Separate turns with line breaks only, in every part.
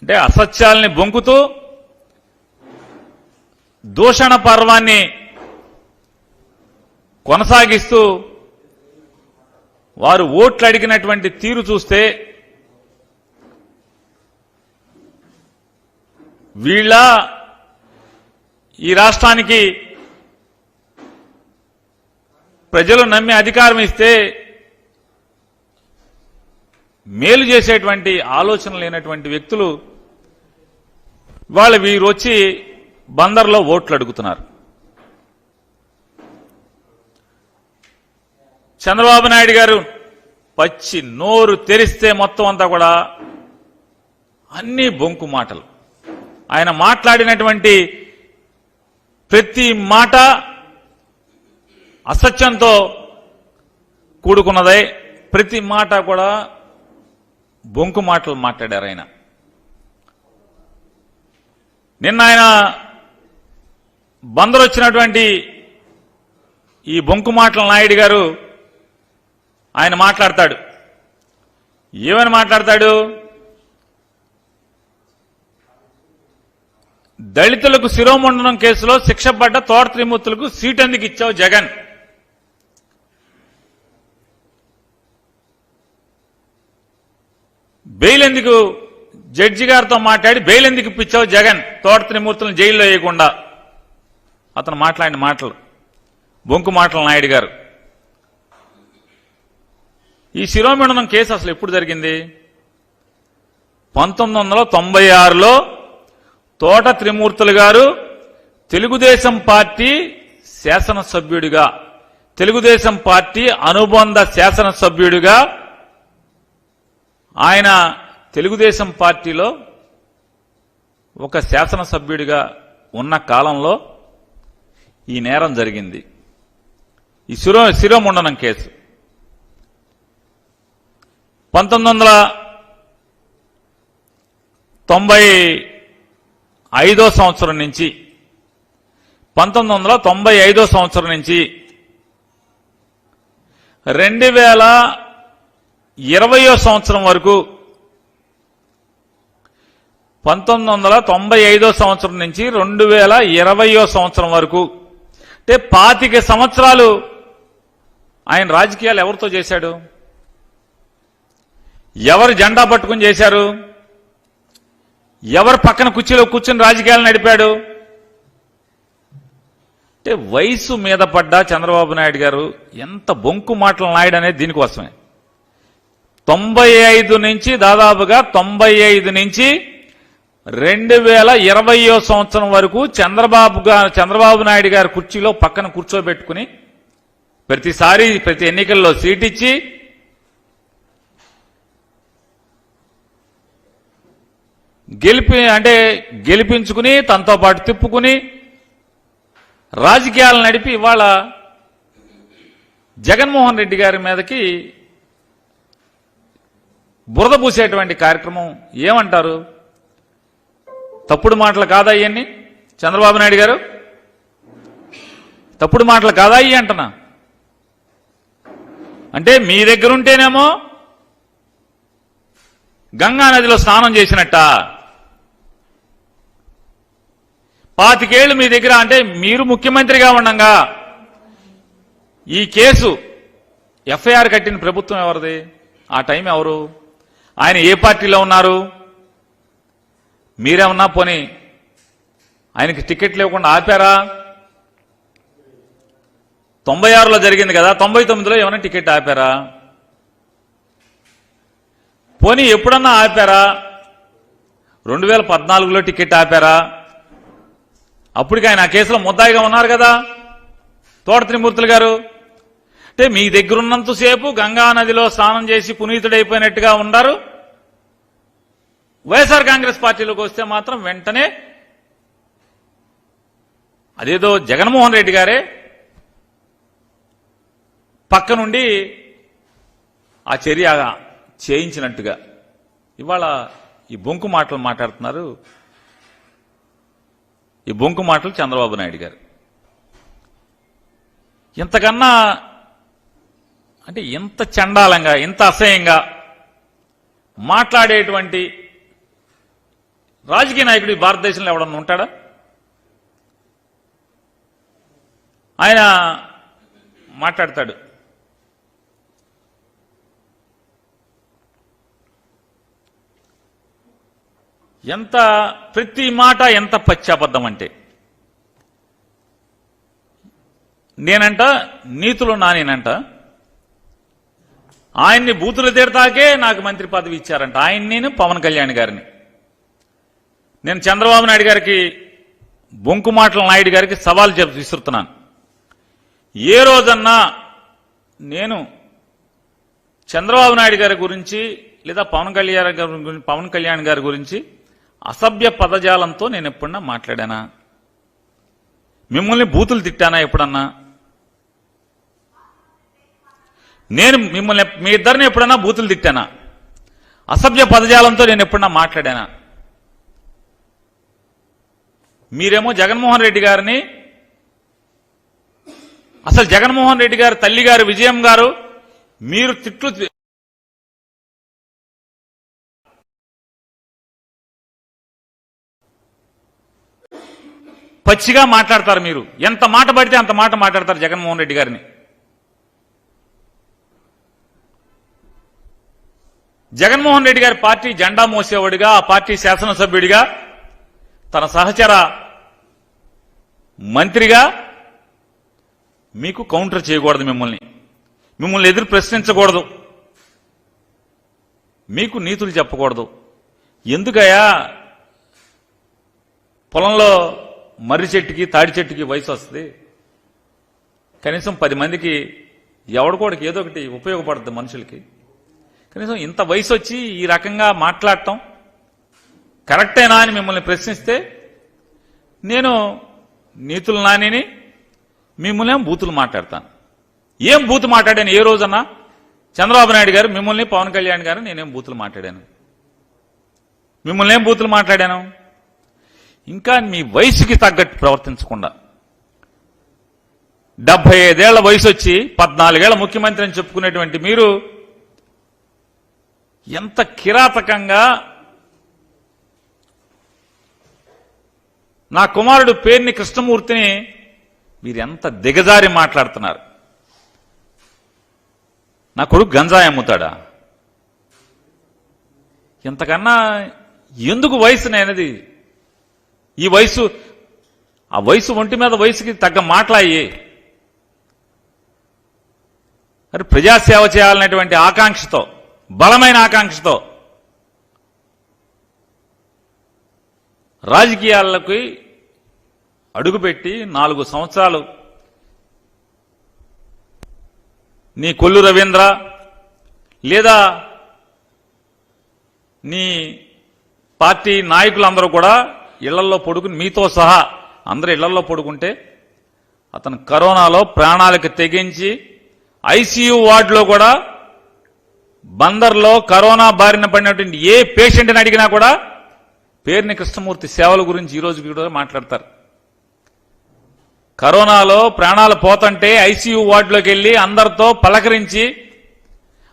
అంటే అసత్యాల్ని బొంకుతూ దూషణ పర్వాన్ని కొనసాగిస్తూ వారు ఓట్లు అడిగినటువంటి తీరు చూస్తే వీళ్ళ ఈ రాష్ట్రానికి ప్రజలు నమ్మి అధికారం ఇస్తే మేలు చేసేటువంటి ఆలోచన లేనటువంటి వ్యక్తులు వాళ్ళు వీరు వచ్చి బందర్లో ఓట్లు అడుగుతున్నారు. చంద్రబాబు నాయుడు గారు పచ్చి నోరు తెరిస్తే మొత్తం అంతా కూడా అన్ని బొంకు మాటలు. ఆయన మాట్లాడినటువంటి ప్రతి మాట అసత్యంతో కూడుకున్నదే, ప్రతి మాట కూడా బొంకు మాటలు మాట్లాడారు ఆయన. నిన్న ఆయన బందరు వచ్చినటువంటి ఈ బొంకు మాటల నాయుడు గారు ఆయన మాట్లాడతాడు. ఏమని మాట్లాడతాడు? దళితులకు శిరోమండనం కేసులో శిక్ష పడ్డ తోట త్రిమూర్తులకు సీట్ ఎందుకు ఇచ్చావు జగన్? బెయిల్ ఎందుకు, జడ్జి గారితో మాట్లాడి బెయిల్ ఎందుకు ఇప్పించావు జగన్ తోట త్రిమూర్తులను జైల్లో వేయకుండా? అతను మాట్లాడిన మాటలు బొంకు మాటల నాయుడు గారు. ఈ శిరోమండనం కేసు అసలు ఎప్పుడు జరిగింది? 1996లో తోట త్రిమూర్తులు గారు తెలుగుదేశం పార్టీ శాసనసభ్యుడిగా, తెలుగుదేశం పార్టీ అనుబంధ శాసనసభ్యుడిగా ఆయన తెలుగుదేశం పార్టీలో ఒక శాసనసభ్యుడిగా ఉన్న కాలంలో ఈ నేరం జరిగింది. ఈ శిరోమండనం కేసు 1995 సంవత్సరం నుంచి 1995 సంవత్సరం నుంచి 2020 సంవత్సరం వరకు 1995 సంవత్సరం నుంచి 2020 సంవత్సరం వరకు అంటే 25 సంవత్సరాలు ఆయన రాజకీయాలు ఎవరితో చేశాడు? ఎవరు జెండా పట్టుకుని చేశారు? ఎవరు పక్కన కుర్చీలో కూర్చుని రాజకీయాలు నడిపాడు? అంటే వయసు మీద పడ్డ చంద్రబాబు నాయుడు గారు ఎంత బొంకు మాటలు నాయుడు అనేది దీనికోసమే. 95 నుంచి దాదాపుగా 95 నుంచి 2020 సంవత్సరం వరకు చంద్రబాబు నాయుడు గారి కుర్చీలో పక్కన కూర్చోబెట్టుకుని ప్రతిసారి ప్రతి ఎన్నికల్లో సీట్ ఇచ్చి గెలిపించుకుని తనతో పాటు తిప్పుకుని రాజకీయాలు నడిపి ఇవాళ జగన్మోహన్ రెడ్డి గారి మీదకి బురద పూసేటువంటి కార్యక్రమం ఏమంటారు? తప్పుడు మాటలు కాదా ఇవన్నీ? చంద్రబాబు నాయుడు గారు తప్పుడు మాటలు కాదా ఇవి అంటున్నా? అంటే మీ దగ్గరుంటేనేమో గంగా నదిలో స్నానం చేసినట్ట, 25 ఏళ్లు మీ దగ్గర అంటే మీరు ముఖ్యమంత్రిగా ఉండగా ఈ కేసు ఎఫ్ఐఆర్ కట్టిన ప్రభుత్వం ఎవరిది? ఆ టైం ఎవరు? ఆయన ఏ పార్టీలో ఉన్నారు? మీరేమన్నా పోనీ ఆయనకి టికెట్ లేకుండా ఆపారా? 96లో జరిగింది కదా, 99లో ఏమైనా టికెట్ ఆపారా? పోనీ ఎప్పుడన్నా ఆపారా? 2014లో టికెట్ ఆపారా? అప్పటికి ఆయన ఆ కేసులో ముద్దాయిగా ఉన్నారు కదా తోట త్రిమూర్తులు గారు. అంటే మీ దగ్గరున్నంతసేపు గంగా నదిలో స్నానం చేసి పునీతుడైపోయినట్టుగా ఉన్నారు. వైఎస్ఆర్ కాంగ్రెస్ పార్టీలోకి వస్తే మాత్రం వెంటనే అదేదో జగన్మోహన్ రెడ్డి గారే పక్క నుండి ఆ చర్య చేయించినట్టుగా ఇవాళ ఈ బొంకు మాటలు మాట్లాడుతున్నారు. ఈ బొంకు మాటలు చంద్రబాబు నాయుడు గారు. ఇంతకన్నా అంటే ఇంత చండాలంగా ఇంత అసహ్యంగా మాట్లాడేటువంటి రాజకీయ నాయకుడు ఈ భారతదేశంలో ఎవడన్నా ఉంటాడా? ఆయన మాట్లాడతాడు, ఎంత ప్రతి మాట ఎంత పచ్చాబద్ధం అంటే, నేనంట నీతులు నానేనంట, ఆయన్ని బూతులు తీరతాకే నాకు మంత్రి పదవి ఇచ్చారంట. ఆయన నేను పవన్ కళ్యాణ్ గారిని, నేను చంద్రబాబు నాయుడు గారికి, బొంకుమాటల నాయుడు గారికి సవాల్ విసురుతున్నాను. ఏ రోజన్నా నేను చంద్రబాబు నాయుడు గారి గురించి లేదా పవన్ కళ్యాణ్ గారి గురించి అసభ్య పదజాలంతో నేను ఎప్పుడన్నా మాట్లాడానా? మిమ్మల్ని బూతులు తిట్టానా ఎప్పుడన్నా? నేను మిమ్మల్ని మీ ఇద్దరిని ఎప్పుడన్నా బూతులు తిట్టానా? అసభ్య పదజాలంతో నేను ఎప్పుడన్నా మాట్లాడానా? మీరేమో జగన్మోహన్ రెడ్డి గారిని, అసలు జగన్మోహన్ రెడ్డి గారు తల్లి గారు విజయం గారు మీరు తిట్లు పచ్చిగా మాట్లాడతారు. మీరు ఎంత మాట పడితే అంత మాట మాట్లాడతారు జగన్మోహన్ రెడ్డి గారిని. జగన్మోహన్ రెడ్డి గారి పార్టీ జెండా మోసేవాడిగా, ఆ పార్టీ శాసనసభ్యుడిగా, తన సహచర మంత్రిగా మీకు కౌంటర్ చేయకూడదు, మిమ్మల్ని ఎదురు ప్రశ్నించకూడదు, మీకు నీతులు చెప్పకూడదు. ఎందుకయ్యా పొలంలో మర్రి చెట్టుకి తాడి చెట్టుకి వయసు వస్తుంది, కనీసం 10 మందికి ఎవడికోడికి ఏదో ఒకటి ఉపయోగపడుతుంది మనుషులకి. కనీసం ఇంత వయసు వచ్చి ఈ రకంగా మాట్లాడటం కరెక్టేనా అని మిమ్మల్ని ప్రశ్నిస్తే నేను నీతులు నానిని, మిమ్మల్ని బూతులు మాట్లాడతాను. ఏం బూతు మాట్లాడాను ఏ రోజన్నా? చంద్రబాబు నాయుడు గారు మిమ్మల్ని, పవన్ కళ్యాణ్ గారు నేనేం బూతులు మాట్లాడాను? మిమ్మల్ని ఏం బూతులు మాట్లాడాను? ఇంకా మీ వయసుకి తగ్గట్టు ప్రవర్తించకుండా 75 ఏళ్ల వయసు వచ్చి 14 ఏళ్ల ముఖ్యమంత్రి అని చెప్పుకునేటువంటి మీరు ఎంత కిరాతకంగా నా కుమారుడు పేర్ని కృష్ణమూర్తిని మీరు ఎంత దిగజారి మాట్లాడుతున్నారు. నా కొడుకు గంజాయి అమ్ముతాడా? ఇంతకన్నా ఎందుకు వయసునేది? ఈ వయసు, ఆ వయసు ఒంటి మీద వయసుకి తగ్గ మాట్లాయి. మరి ప్రజాసేవ చేయాలనేటువంటి ఆకాంక్షతో, బలమైన ఆకాంక్షతో రాజకీయాలకి అడుగుపెట్టి 4 సంవత్సరాలు నీ కొల్లు రవీంద్ర లేదా నీ పార్టీ నాయకులందరూ కూడా ఇళ్లలో పడుకుని, మీతో సహా అందరూ ఇళ్లలో పడుకుంటే, అతను కరోనాలో ప్రాణాలకు తెగించి ఐసీయూ వార్డులో కూడా బందర్లో కరోనా బారిన పడినటువంటి ఏ పేషెంట్ని అడిగినా కూడా పేర్ని కృష్ణమూర్తి సేవల గురించి ఈ రోజు కూడా మాట్లాడతారు. కరోనాలో ప్రాణాలు పోతుంటే ఐసీయూ వార్డులోకి వెళ్లి అందరితో పలకరించి,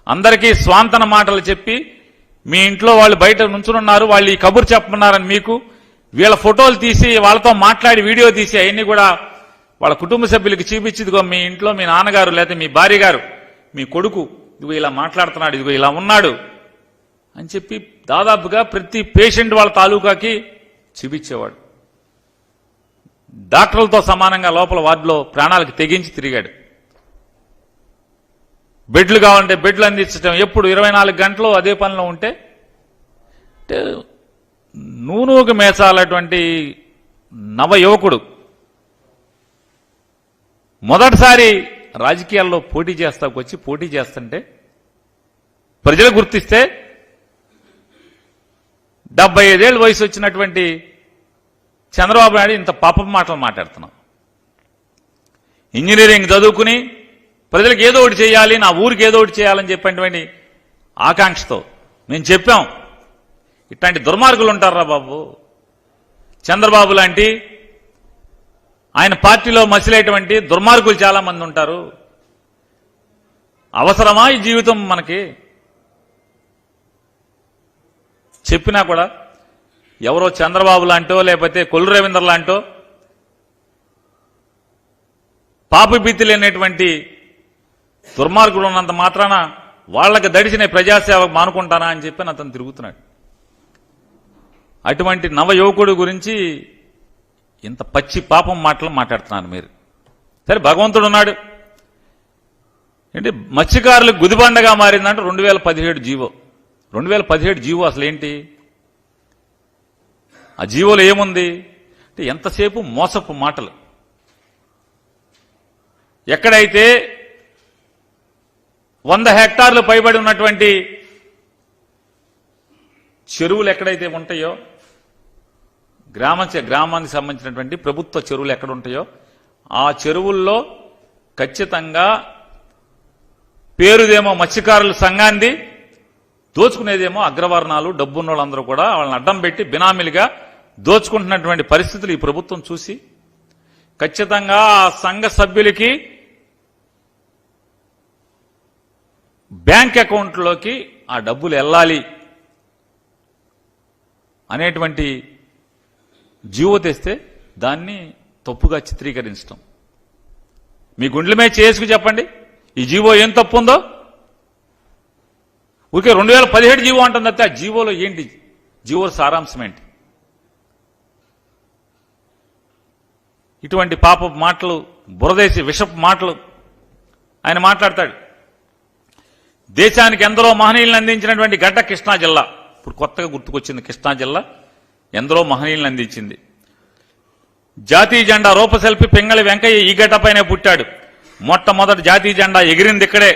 అందరికీ స్వాంతన మాటలు చెప్పి, మీ ఇంట్లో వాళ్ళు బయట నుంచునున్నారు, వాళ్ళు ఈ కబురు చెప్పమన్నారని మీకు వీళ్ళ ఫోటోలు తీసి వాళ్ళతో మాట్లాడి వీడియో తీసి అవన్నీ కూడా వాళ్ళ కుటుంబ సభ్యులకి చూపించి, ఇదిగో మీ ఇంట్లో మీ నాన్నగారు లేకపోతే మీ భార్య గారు, మీ కొడుకు ఇదిగో ఇలా మాట్లాడుతున్నాడు, ఇదిగో ఇలా ఉన్నాడు అని చెప్పి దాదాపుగా ప్రతి పేషెంట్ వాళ్ళ తాలూకాకి చూపించేవాడు. డాక్టర్లతో సమానంగా లోపల వార్డులో ప్రాణాలకు తెగించి తిరిగాడు. బెడ్లు కావాలంటే బెడ్లు అందించడం, ఎప్పుడు 24 గంటలు అదే పనిలో ఉంటే నూనూకు మేసాలటువంటి నవ యువకుడు మొదటిసారి రాజకీయాల్లో పోటీ చేస్తుంటే ప్రజలు గుర్తిస్తే 75 ఏళ్ళ వయసు వచ్చినటువంటి చంద్రబాబు నాయుడు ఇంత పాపం మాటలు మాట్లాడుతున్నాం. ఇంజనీరింగ్ చదువుకుని ప్రజలకు ఏదో ఒకటి చేయాలి, నా ఊరికి ఏదో ఒకటి చేయాలని చెప్పేటువంటి ఆకాంక్షతో మేము చెప్పాం. ఇట్లాంటి దుర్మార్గులు ఉంటారా బాబు? చంద్రబాబు లాంటి ఆయన పార్టీలో మసిలేటువంటి దుర్మార్గులు చాలా మంది ఉంటారు. అవసరమా ఈ జీవితం మనకి? చెప్పినా కూడా ఎవరో చంద్రబాబు లాంటో లేకపోతే కొల్లు రవీంద్ర లాంటో పాపభీతి లేనటువంటి దుర్మార్గులు ఉన్నంత మాత్రాన వాళ్ళకి దడిచిన ప్రజాసేవ మానుకుంటానా అని చెప్పి అతను తిరుగుతున్నాడు. అటువంటి నవయువకుడు గురించి ఇంత పచ్చి పాపం మాటలు మాట్లాడుతున్నారు మీరు. సరే, భగవంతుడు ఉన్నాడు. ఏంటి మత్స్యకారులకు గుదిబండగా మారిందంటే 2017 జీవో. 2017 జీవో అసలు ఏంటి? ఆ జీవోలో ఏముంది అంటే ఎంతసేపు మోసపు మాటలు. ఎక్కడైతే 100 హెక్టార్లు పైబడి ఉన్నటువంటి చెరువులు ఎక్కడైతే ఉంటాయో, గ్రామానికి సంబంధించినటువంటి ప్రభుత్వ చెరువులు ఎక్కడ ఉంటాయో ఆ చెరువుల్లో ఖచ్చితంగా పేరుదేమో మత్స్యకారుల సంఘాన్ని, దోచుకునేదేమో అగ్రవర్ణాలు, డబ్బున్న వాళ్ళందరూ కూడా వాళ్ళని అడ్డం పెట్టి బినామీలుగా దోచుకుంటున్నటువంటి పరిస్థితులు ఈ ప్రభుత్వం చూసి ఖచ్చితంగా ఆ సంఘ సభ్యులకి బ్యాంక్ అకౌంట్లోకి ఆ డబ్బులు వెళ్ళాలి అనేటువంటి జీవో తెస్తే దాన్ని తప్పుగా చిత్రీకరించడం. మీ గుండెల మీద చేసుకు చెప్పండి, ఈ జీవో ఏం తప్పు ఉందో. ఊరికే 2017 జీవో అంటుంది అయితే ఆ జీవోలో ఏంటి, జీవో సారాంశం ఏంటి? ఇటువంటి పాప మాటలు, బురదేసి విషపు మాటలు ఆయన మాట్లాడతాడు. దేశానికి ఎందరో మహనీయులను అందించినటువంటి గడ్డ కృష్ణా జిల్లా. ఇప్పుడు కొత్తగా గుర్తుకొచ్చింది కృష్ణా జిల్లా ఎందరో మహనీయులను అందించింది. జాతీయ జెండా రూపశిల్పి పింగళి వెంకయ్య ఈ గడ్డపైనే పుట్టాడు. మొట్టమొదటి జాతీయ జెండా ఎగిరింది ఇక్కడే.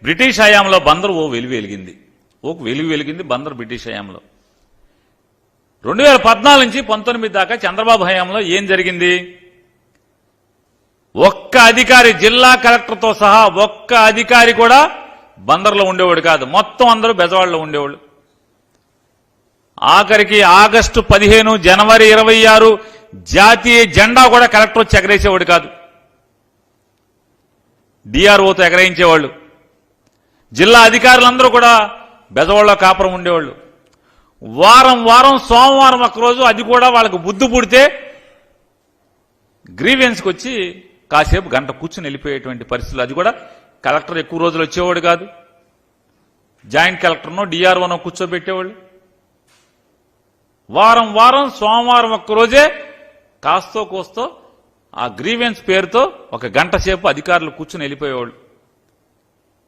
బ్రిటిష్ హయాంలో బందరు వెలుగు వెలిగింది బందరు బ్రిటిష్ హయాంలో. 2014 నుంచి 19 దాకా చంద్రబాబు హయాంలో ఏం జరిగింది? ఒక్క అధికారి, జిల్లా కలెక్టర్తో సహా ఒక్క అధికారి కూడా బందర్లో ఉండేవాడు కాదు. మొత్తం అందరూ బెజవాడలో ఉండేవాళ్ళు. ఆఖరికి ఆగస్టు 15, జనవరి 26 జాతీయ జెండా కూడా కలెక్టర్ వచ్చి ఎగరేసేవాడు కాదు. డిఆర్ఓతో ఎగరేయించేవాళ్ళు. జిల్లా అధికారులందరూ కూడా బెజవాడలో కాపురం ఉండేవాళ్ళు. వారం సోమవారం ఒక్కరోజు అది కూడా వాళ్ళకు బుద్ధి పుడితే గ్రీవెన్స్కి వచ్చి కాసేపు గంట కూర్చుని వెళ్ళిపోయేటువంటి పరిస్థితులు. అది కూడా కలెక్టర్ ఎక్కువ రోజులు వచ్చేవాడు కాదు. జాయింట్ కలెక్టర్నో డిఆర్ఓనో కూర్చోబెట్టేవాళ్ళు. వారం సోమవారం ఒక్కరోజే కాస్తో కోస్తో ఆ గ్రీవెన్స్ పేరుతో ఒక గంట సేపు అధికారులు కూర్చుని వెళ్ళిపోయేవాళ్ళు.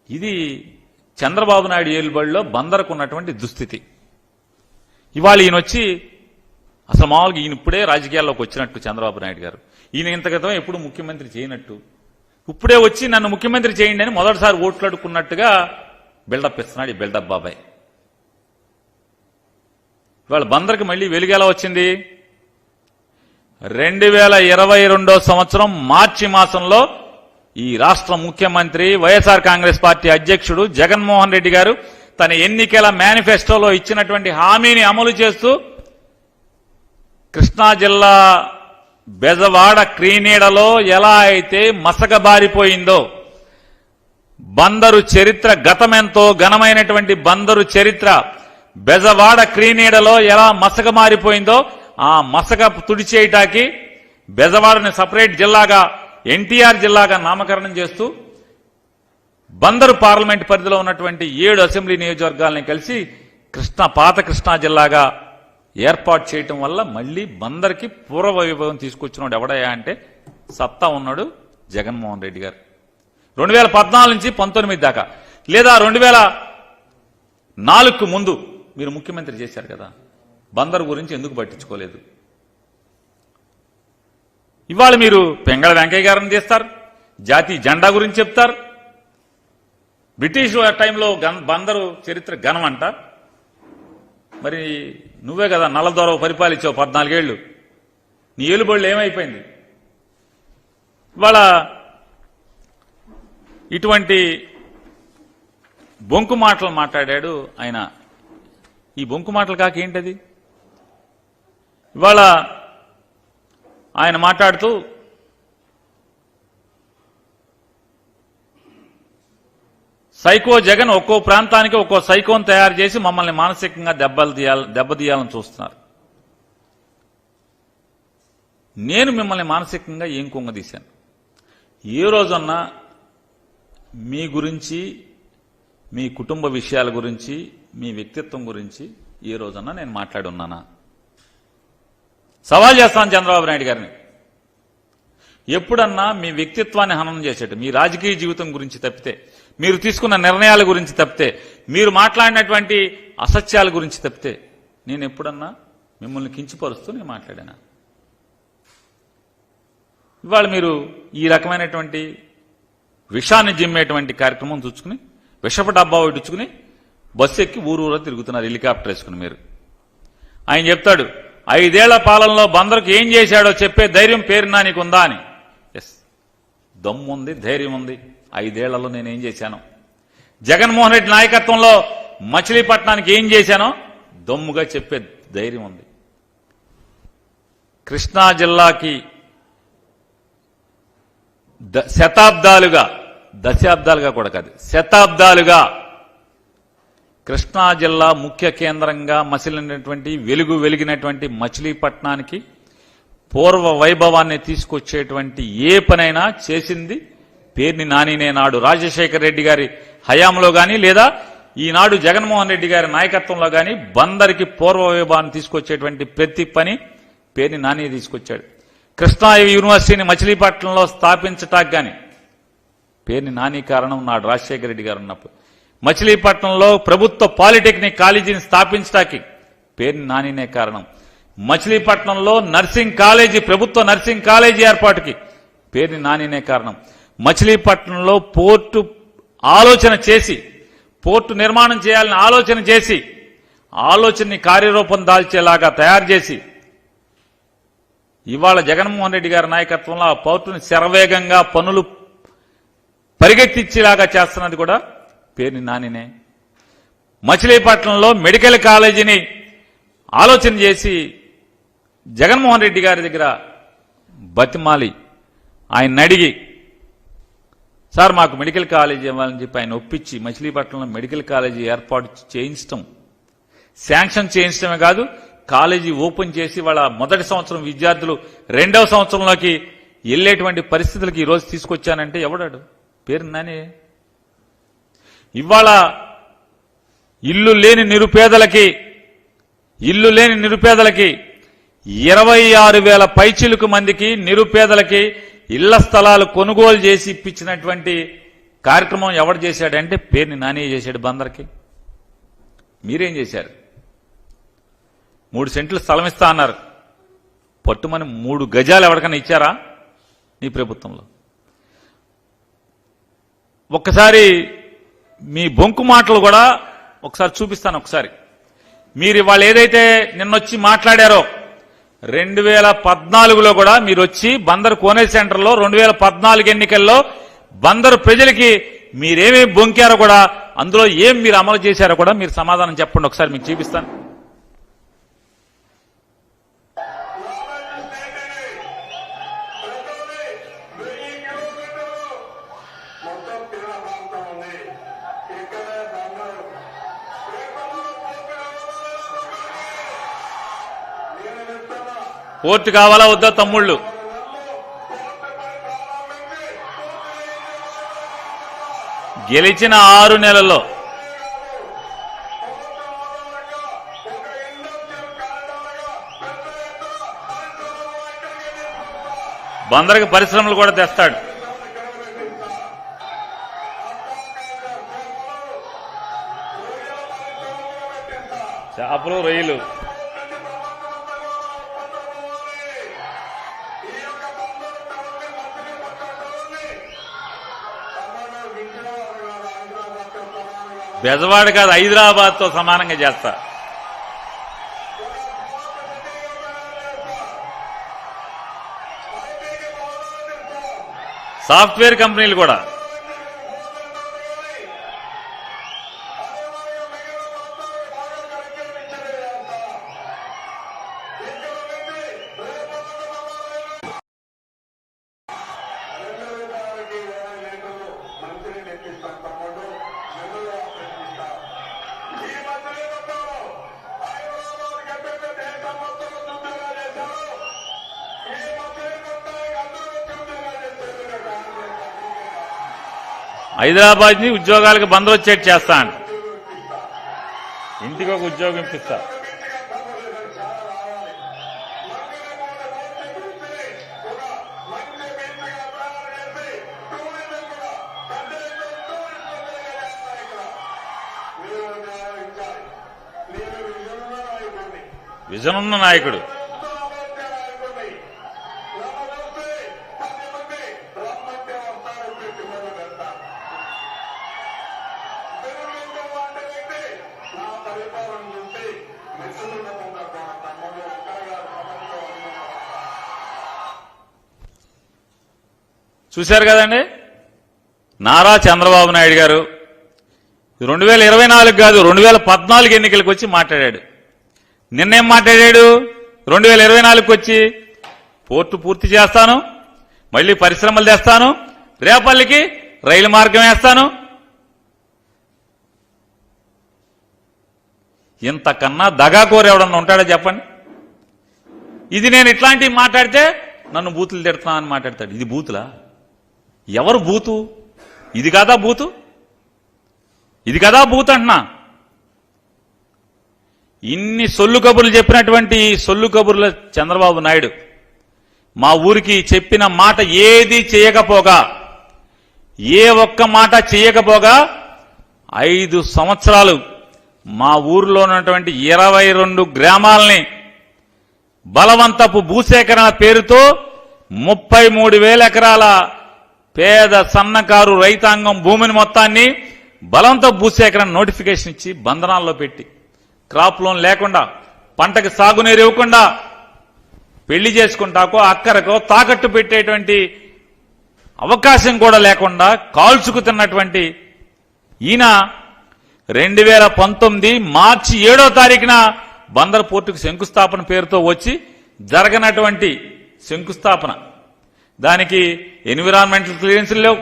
ఇది చంద్రబాబు నాయుడు ఏలుబడిలో బందరకు ఉన్నటువంటి దుస్థితి. ఇవాళ ఈయన వచ్చి అసలు మామూలుగా ఈయన ఇప్పుడే రాజకీయాల్లోకి వచ్చినట్టు చంద్రబాబు నాయుడు గారు, ఈయన ఇంత క్రితం ఎప్పుడు ముఖ్యమంత్రి చేయనట్టు, ఇప్పుడే వచ్చి నన్ను ముఖ్యమంత్రి చేయండి అని మొదటిసారి ఓట్లాడుకున్నట్టుగా బిల్డప్ ఇస్తున్నాడు ఈ బిల్డప్ బాబాయ్. ఇవాళ బందర్కి మళ్ళీ వెలుగేలా వచ్చింది? 2022 సంవత్సరం మార్చి మాసంలో ఈ రాష్ట్ర ముఖ్యమంత్రి వైఎస్ఆర్ కాంగ్రెస్ పార్టీ అధ్యక్షుడు జగన్మోహన్ రెడ్డి గారు తన ఎన్నికల మేనిఫెస్టోలో ఇచ్చినటువంటి హామీని అమలు చేస్తూ కృష్ణా జిల్లా బెజవాడ క్రీనీడలో ఎలా అయితే మసకబారిపోయిందో, బందరు చరిత్ర గతమెంతో ఘనమైనటువంటి బందరు చరిత్ర బెజవాడ క్రీనీడలో ఎలా మసక మారిపోయిందో ఆ మసక తుడిచేయటానికి బెజవాడని సపరేట్ జిల్లాగా, ఎన్టీఆర్ జిల్లాగా నామకరణం చేస్తూ బందరు పార్లమెంట్ పరిధిలో ఉన్నటువంటి 7 అసెంబ్లీ నియోజకవర్గాలని కలిసి పాత కృష్ణా జిల్లాగా ఏర్పాటు చేయటం వల్ల మళ్లీ బందర్కి పూర్వ వైభవం తీసుకొచ్చినాడు ఎవడయ్యా అంటే సత్తా ఉన్నాడు జగన్మోహన్ రెడ్డి గారు. 2014 నుంచి 19 దాకా, లేదా 2004కు ముందు మీరు ముఖ్యమంత్రి చేశారు కదా, బందరు గురించి ఎందుకు పట్టించుకోలేదు? ఇవాళ మీరు పింగళ వెంకయ్య గారిని తీస్తారు, జాతీయ జెండా గురించి చెప్తారు. బ్రిటిష్ టైంలో బందరు చరిత్ర ఘనమంట. మరి నువ్వే కదా నల్లదొర పరిపాలించావు 14 ఏళ్లు, నీ ఏలుబడులు ఏమైపోయింది? ఇవాళ ఇటువంటి బొంకు మాటలు మాట్లాడాడు ఆయన. ఈ బొంకు మాటలు కాక ఏంటది? ఇవాళ ఆయన మాట్లాడుతూ సైకో జగన్ ఒక్కో ప్రాంతానికి ఒక్కో సైకోను తయారు చేసి మమ్మల్ని మానసికంగా దెబ్బతీయాలని చూస్తున్నారు. నేను మిమ్మల్ని మానసికంగా ఏం కుంగదీశాను? ఏ రోజన్నా మీ గురించి, మీ కుటుంబ విషయాల గురించి, మీ వ్యక్తిత్వం గురించి ఏ రోజన్నా నేను మాట్లాడి ఉన్నానా? సవాల్ చేస్తాను చంద్రబాబు నాయుడు గారిని. ఎప్పుడన్నా మీ వ్యక్తిత్వాన్ని హననం చేసేట్టు, మీ రాజకీయ జీవితం గురించి తప్పితే, మీరు తీసుకున్న నిర్ణయాల గురించి తప్పితే, మీరు మాట్లాడినటువంటి అసత్యాల గురించి తప్పితే నేను ఎప్పుడన్నా మిమ్మల్ని కించపరుస్తూ నేను మాట్లాడాను? ఇవాళ మీరు ఈ రకమైనటువంటి విషాన్ని జిమ్మేటువంటి కార్యక్రమం చూసుకుని, విషపు డబ్బా ఇడ్చుకుని బస్సు ఎక్కి ఊరూరా తిరుగుతున్నారు హెలికాప్టర్ వేసుకుని. మీరు ఆయన చెప్తాడు 5 ఏళ్ల పాలనలో బందరుకు ఏం చేశాడో చెప్పే ధైర్యం పేరునా నీకుందా అని. ఎస్, దమ్ముంది, ధైర్యం ఉంది. 5 ఏళ్లలో నేనేం చేశాను, జగన్మోహన్ రెడ్డి నాయకత్వంలో మచిలీపట్నానికి ఏం చేశానో దమ్ముగా చెప్పే ధైర్యం ఉంది. కృష్ణా జిల్లాకి దశాబ్దాలుగా కూడా కాదు, శతాబ్దాలుగా కృష్ణా జిల్లా ముఖ్య కేంద్రంగా మసిలినటువంటి, వెలిగినటువంటి మచిలీపట్నానికి పూర్వ వైభవాన్ని తీసుకొచ్చేటువంటి ఏ పనైనా చేసింది పేర్ని నానినే. నాడు రాజశేఖర రెడ్డి గారి హయాంలో గాని, లేదా ఈనాడు జగన్మోహన్ రెడ్డి గారి నాయకత్వంలో గాని బందరికి పూర్వ వైభవాన్ని తీసుకొచ్చేటువంటి ప్రతి పని పేర్ని నాని తీసుకొచ్చాడు. కృష్ణా యూనివర్సిటీని మచిలీపట్నంలో స్థాపించటానికి గాని పేర్ని నాని కారణం. నాడు రాజశేఖర రెడ్డి గారు ఉన్నప్పుడు మచిలీపట్నంలో ప్రభుత్వ పాలిటెక్నిక్ కాలేజీని స్థాపించడానికి పేర్ని నానినే కారణం. మచిలీపట్నంలో నర్సింగ్ కాలేజీ, ప్రభుత్వ నర్సింగ్ కాలేజీ ఏర్పాటుకి పేర్ని నానినే కారణం. మచిలీపట్నంలో పోర్టు ఆలోచన చేసి, పోర్టు నిర్మాణం చేయాలని ఆలోచన చేసి, ఆలోచనని కార్యరూపం దాల్చేలాగా తయారు చేసి ఇవాళ జగన్మోహన్ రెడ్డి గారి నాయకత్వంలో ఆ పోర్టుని శరవేగంగా పనులు పరిగెత్తిచ్చేలాగా చేస్తున్నది కూడా పేర్ని నానినే. మచిలీపట్నంలో మెడికల్ కాలేజీని ఆలోచన చేసి జగన్మోహన్ రెడ్డి గారి దగ్గర బతిమాలి ఆయన అడిగి, సార్ మాకు మెడికల్ కాలేజీ ఇవ్వాలని చెప్పి ఆయన ఒప్పించి మచిలీపట్నంలో మెడికల్ కాలేజీ ఏర్పాటు చేయించడం, శాంక్షన్ చేయించడమే కాదు, కాలేజీ ఓపెన్ చేసి వాళ్ళ మొదటి సంవత్సరం విద్యార్థులు 2వ సంవత్సరంలోకి వెళ్లేటువంటి పరిస్థితులకు ఈరోజు తీసుకొచ్చానంటే ఎవడాడు? పేర్ని నాని. ఇవాళ ఇల్లు లేని నిరుపేదలకి 26,000 పైచిలుకు మందికి నిరుపేదలకి ఇళ్ల స్థలాలు కొనుగోలు చేసి ఇప్పించినటువంటి కార్యక్రమం ఎవడు చేశాడంటే పేర్ని నాని చేశాడు. బందర్కి మీరేం చేశారు? 3 సెంట్లు స్థలం ఇస్తా అన్నారు, పట్టుమని 3 గజాలు ఎవరికైనా ఇచ్చారా నీ ప్రభుత్వంలో? ఒక్కసారి మీ బొంకు మాటలు కూడా ఒకసారి చూపిస్తాను. ఒకసారి మీరు వాళ్ళు ఏదైతే నిన్నొచ్చి మాట్లాడారో 2014లో కూడా మీరు వచ్చి బందరు కోనేరు సెంటర్లో 2014 ఎన్నికల్లో బందరు ప్రజలకి మీరేమేమి బొంకారో కూడా, అందులో ఏం మీరు అమలు చేశారో కూడా మీరు సమాధానం చెప్పండి. ఒకసారి మీకు చూపిస్తాను. పోర్టు కావాలా వద్దా తమ్ముళ్ళు? గెలిచిన 6 నెలల్లో బందరికి పరిశ్రమలు కూడా తెస్తాడు. చేపలు, రొయ్యలు. బెజవాడ కాదు, హైదరాబాద్తో సమానంగా చేస్తా. సాఫ్ట్వేర్ కంపెనీలు కూడా హైదరాబాద్ ని ఉద్యోగాలకు బంద్ వచ్చేట్టు చేస్తా అంట. ఇంటికి ఒక ఉద్యోగం ఇప్పిస్తా. విజన్ ఉన్న నాయకుడు. చూశారు కదండి, నారా చంద్రబాబు నాయుడు గారు 2024 కాదు 2014 ఎన్నికలకు వచ్చి మాట్లాడాడు. నిన్నేం మాట్లాడాడు? 2024కి వచ్చి పోర్టు పూర్తి చేస్తాను, మళ్లీ పరిశ్రమలు తెస్తాను, రేపల్లికి రైలు మార్గం వేస్తాను. ఇంతకన్నా దగాకోరు ఎవడన్నా ఉంటాడో చెప్పండి. ఇది నేను ఇట్లాంటివి మాట్లాడితే నన్ను బూతులు తిడుతున్నా అని మాట్లాడతాడు. ఇది బూతులా? ఎవరు బూతు? ఇది కదా బూతు? ఇది కదా బూత్ అంటున్నా. ఇన్ని సొల్లు కబుర్లు చెప్పినటువంటి సొల్లు కబుర్ల చంద్రబాబు నాయుడు మా ఊరికి చెప్పిన మాట ఏది చేయకపోగా, ఏ ఒక్క మాట చేయకపోగా 5 సంవత్సరాలు మా ఊరిలో ఉన్నటువంటి 22 గ్రామాలని బలవంతపు భూసేకరణ పేరుతో 33,000 ఎకరాల పేద సన్నకారు రైతాంగం భూమిని మొత్తాన్ని బలవంతపు భూసేకరణ నోటిఫికేషన్ ఇచ్చి బంధనాల్లో పెట్టి, క్రాప్ లోన్ లేకుండా, పంటకి సాగునీరు ఇవ్వకుండా, పెళ్లి చేసుకుంటాకో అక్కరకో తాకట్టు పెట్టేటువంటి అవకాశం కూడా లేకుండా కాల్చుకు తిన్నటువంటి ఈయన 2019 మార్చి 7వ తారీఖున బందర్ పోర్టుకు శంకుస్థాపన పేరుతో వచ్చి జరగనటువంటి శంకుస్థాపన, దానికి ఎన్విరాన్మెంటల్ క్లియరెన్స్ లేవు,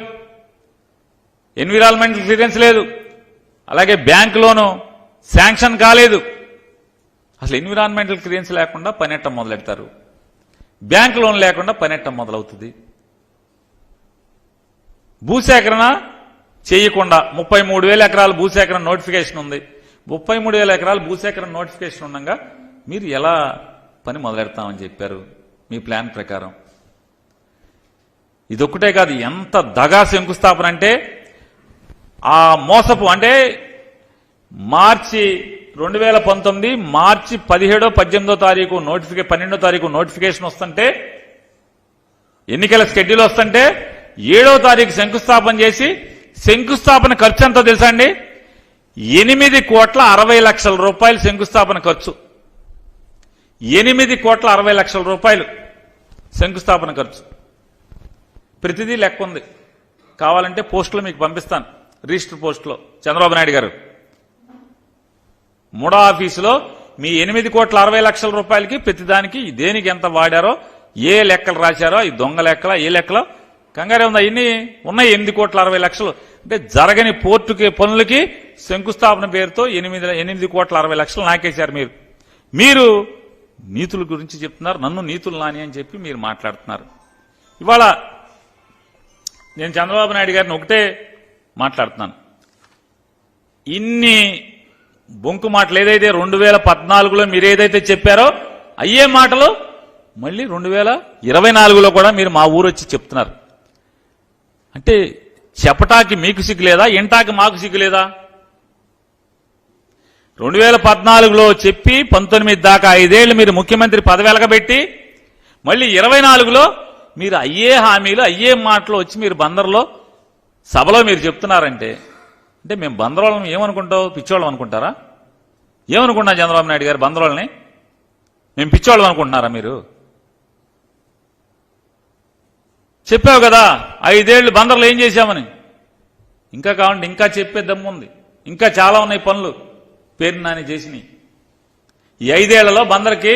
ఎన్విరాన్మెంటల్ క్లియరెన్స్ లేదు, అలాగే బ్యాంక్ లోను శాంక్షన్ కాలేదు. అసలు ఎన్విరాన్మెంటల్ క్లియరెన్స్ లేకుండా పనెట్టం మొదలెడతారు, బ్యాంక్ లోన్ లేకుండా పనెట్టం మొదలవుతుంది. భూసేకరణ చేయకుండా 33,000 ఎకరాల భూసేకరణ నోటిఫికేషన్ ఉంది. 33,000 ఎకరాల భూసేకరణ నోటిఫికేషన్ ఉండగా మీరు ఎలా పని మొదలెడతామని చెప్పారు మీ ప్లాన్ ప్రకారం? ఇదొక్కటే కాదు, ఎంత దగా శంకుస్థాపన అంటే ఆ మోసపు అంటే మార్చి 2019 మార్చి 17, 18వ తారీఖు 12వ తారీఖు నోటిఫికేషన్ వస్తుంటే, ఎన్నికల షెడ్యూల్ వస్తుంటే 7వ తారీఖు శంకుస్థాపన చేసి, శంకుస్థాపన ఖర్చు ఎంతో తెలుసా అండి? 8,60,00,000 రూపాయలు శంకుస్థాపన ఖర్చు. 8,60,00,000 రూపాయలు శంకుస్థాపన ఖర్చు. ప్రతిదీ లెక్క ఉంది, కావాలంటే పోస్టులో మీకు పంపిస్తాను, రిజిస్టర్ పోస్టులో. చంద్రబాబు నాయుడు గారు మూడో ఆఫీసులో మీ 8,60,00,000 రూపాయలకి ప్రతిదానికి దేనికి ఎంత వాడారో, ఏ లెక్కలు రాశారో, ఈ దొంగ లెక్కల ఏ లెక్కలో కంగారే ఉందా? ఇన్ని ఉన్నాయి. 8,60,00,000 అంటే జరగని పోర్టుకి పనులకి శంకుస్థాపన పేరుతో 8,60,00,000 నాకేశారు. మీరు నీతుల గురించి చెప్తున్నారు, నన్ను నీతులు నాని అని చెప్పి మీరు మాట్లాడుతున్నారు. ఇవాళ నేను చంద్రబాబు నాయుడు గారిని ఒకటే మాట్లాడుతున్నాను, ఇన్ని బొంకు మాటలు ఏదైతే 2014లో మీరు ఏదైతే చెప్పారో అయ్యే మాటలు మళ్ళీ 2024లో కూడా మీరు మా ఊరు వచ్చి చెప్తున్నారు. అంటే చెప్పటానికి మీకు సిగ్గులేదా? ఇంటాకి మాకు సిగ్గులేదా? 2014లో చెప్పి 19 దాకా 5 ఏళ్లు మీరు ముఖ్యమంత్రి పదవి వెలగబెట్టి, మళ్ళీ 24లో మీరు అయ్యే హామీలు అయ్యే మాటలు వచ్చి మీరు బందర్లో సభలో మీరు చెప్తున్నారంటే, అంటే మేము బందరోళ్ళని ఏమనుకుంటావు? పిచ్చోళ్ళం అనుకుంటారా? ఏమనుకున్నా చంద్రబాబు నాయుడు గారు బందరోళ్ళని? మేము పిచ్చోళ్ళం అనుకుంటున్నారా మీరు? చెప్పావు కదా 5 ఏళ్లు బందర్లో ఏం చేశామని. ఇంకా కావండి, ఇంకా చెప్పే దమ్ముంది, ఇంకా చాలా ఉన్నాయి పనులు పేరు నాని చేసినాయి. ఈ 5 ఏళ్లలో బందర్కి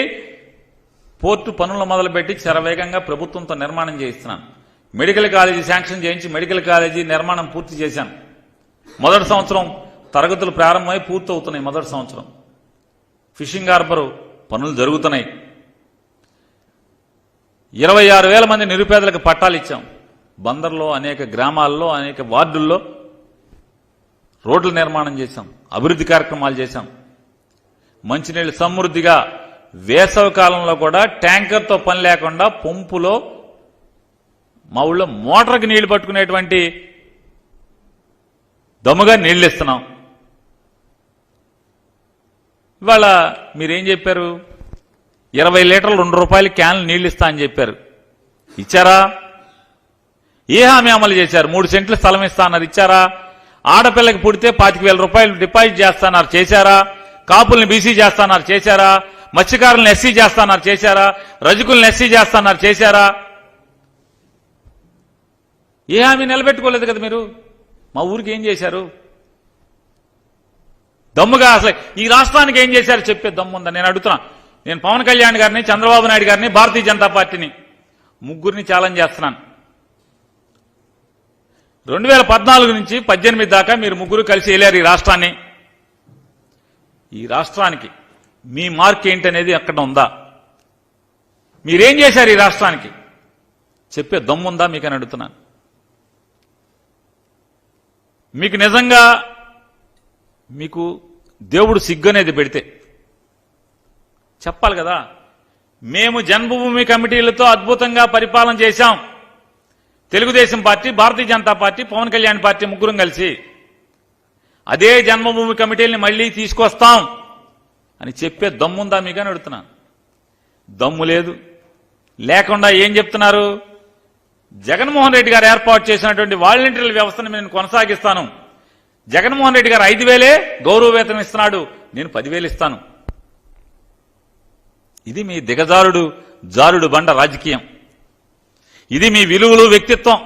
పోర్టు పనులు మొదలుపెట్టి శరవేగంగా ప్రభుత్వంతో నిర్మాణం చేయిస్తున్నాను. మెడికల్ కాలేజీ శాంక్షన్ చేయించి మెడికల్ కాలేజీ నిర్మాణం పూర్తి చేశాను. మొదటి సంవత్సరం తరగతులు ప్రారంభమై పూర్తి అవుతున్నాయి. మొదటి సంవత్సరం ఫిషింగ్ హార్బర్ పనులు జరుగుతున్నాయి. 26,000 మంది నిరుపేదలకు పట్టాలు ఇచ్చాం. బందర్లో అనేక గ్రామాల్లో అనేక వార్డుల్లో రోడ్ల నిర్మాణం చేశాం, అభివృద్ధి కార్యక్రమాలు చేశాం, మంచినీళ్ళు సమృద్ధిగా వేసవి కాలంలో కూడా ట్యాంకర్తో పని లేకుండా పంపులో మా ఊళ్ళో మోటార్కి నీళ్లు పట్టుకునేటువంటి దమ్ముగా నీళ్లు ఇస్తున్నాం. ఇవాళ మీరేం చెప్పారు? 20 లీటర్లు 2 రూపాయలు క్యాన్లు నీళ్లు ఇస్తా అని చెప్పారు. ఇచ్చారా? ఏ హామీ అమలు చేశారు? 3 సెంట్ల స్థలం ఇస్తా అన్నారు, ఇచ్చారా? ఆడపిల్లకి పుడితే 25,000 రూపాయలు డిపాజిట్ చేస్తాన్నారు, చేశారా? కాపుల్ని బీసీ చేస్తాన్నారు, చేశారా? మత్స్యకారులను ఎస్సీ చేస్తాన్నారు, చేశారా? రజకుల్ని ఎస్సీ చేస్తాన్నారు, చేశారా? ఏ హామీ నిలబెట్టుకోలేదు కదా మీరు. మా ఊరికి ఏం చేశారు? దమ్ముగా అసలు ఈ రాష్ట్రానికి ఏం చేశారు చెప్పే దమ్ము ఉందా? నేను అడుగుతున్నా. నేను పవన్ కళ్యాణ్ గారిని, చంద్రబాబు నాయుడు గారిని, భారతీయ జనతా పార్టీని ముగ్గురిని ఛాలెంజ్ చేస్తున్నాను. 2014 నుంచి 18 దాకా మీరు ముగ్గురు కలిసి వెళ్ళారు ఈ రాష్ట్రాన్ని. ఈ రాష్ట్రానికి మీ మార్క్ ఏంటనేది అక్కడ ఉందా? మీరేం చేశారు ఈ రాష్ట్రానికి చెప్పే దమ్ముందా మీకని అడుగుతున్నాను. మీకు నిజంగా మీకు దేవుడు సిగ్గనేది పెడితే చెప్పాలి కదా. మేము జన్మభూమి కమిటీలతో అద్భుతంగా పరిపాలన చేశాం. Telugu Desam party, Bharatiya Janata party, Pawan Kalyan party ముగ్గురం కలిసి అదే జన్మభూమి కమిటీల్ని మళ్లీ తీసుకొస్తాం అని చెప్పే దమ్ముందా మీకని అడుగుతున్నాను. దమ్ము లేదు. లేకుండా ఏం చెప్తున్నారు? జగన్మోహన్ రెడ్డి గారు ఏర్పాటు చేసినటువంటి వాలంటీర్ల వ్యవస్థను నేను కొనసాగిస్తాను. జగన్మోహన్ రెడ్డి గారు 5,000 గౌరవ వేతనం ఇస్తున్నాడు, నేను 10,000 ఇస్తాను. ఇది మీ జారుడు బండ రాజకీయం. ఇది మీ విలువలు, వ్యక్తిత్వం.